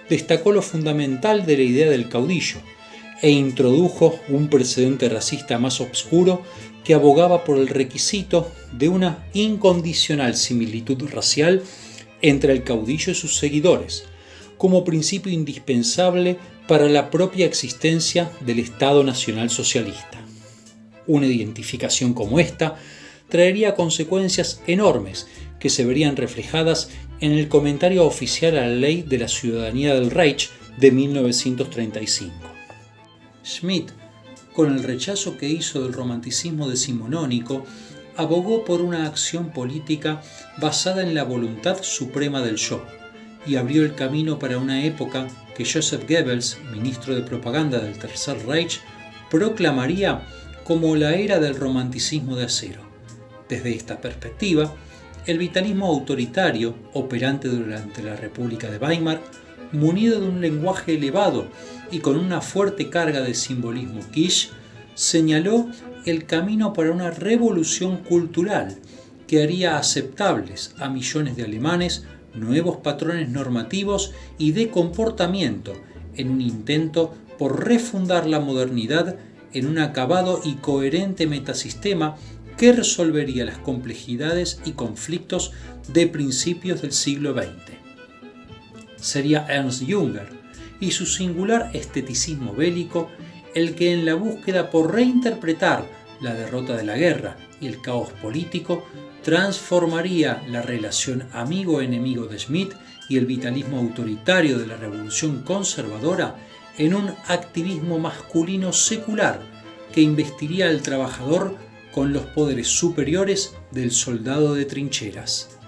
destacó lo fundamental de la idea del caudillo e introdujo un precedente racista más obscuro que abogaba por el requisito de una incondicional similitud racial entre el caudillo y sus seguidores, como principio indispensable para la propia existencia del Estado Nacional Socialista. Una identificación como esta traería consecuencias enormes que se verían reflejadas en el comentario oficial a la Ley de la Ciudadanía del Reich de 1935. Schmitt, con el rechazo que hizo del romanticismo decimonónico, abogó por una acción política basada en la voluntad suprema del yo, y abrió el camino para una época que Joseph Goebbels, ministro de propaganda del Tercer Reich, proclamaría como la era del romanticismo de acero. Desde esta perspectiva, el vitalismo autoritario, operante durante la República de Weimar, munido de un lenguaje elevado y con una fuerte carga de simbolismo kitsch, señaló el camino para una revolución cultural que haría aceptables a millones de alemanes nuevos patrones normativos y de comportamiento en un intento por refundar la modernidad en un acabado y coherente metasistema que resolvería las complejidades y conflictos de principios del siglo XX. Sería Ernst Jünger y su singular esteticismo bélico el que, en la búsqueda por reinterpretar la derrota de la guerra y el caos político, transformaría la relación amigo-enemigo de Schmitt y el vitalismo autoritario de la revolución conservadora en un activismo masculino secular que investiría al trabajador con los poderes superiores del soldado de trincheras.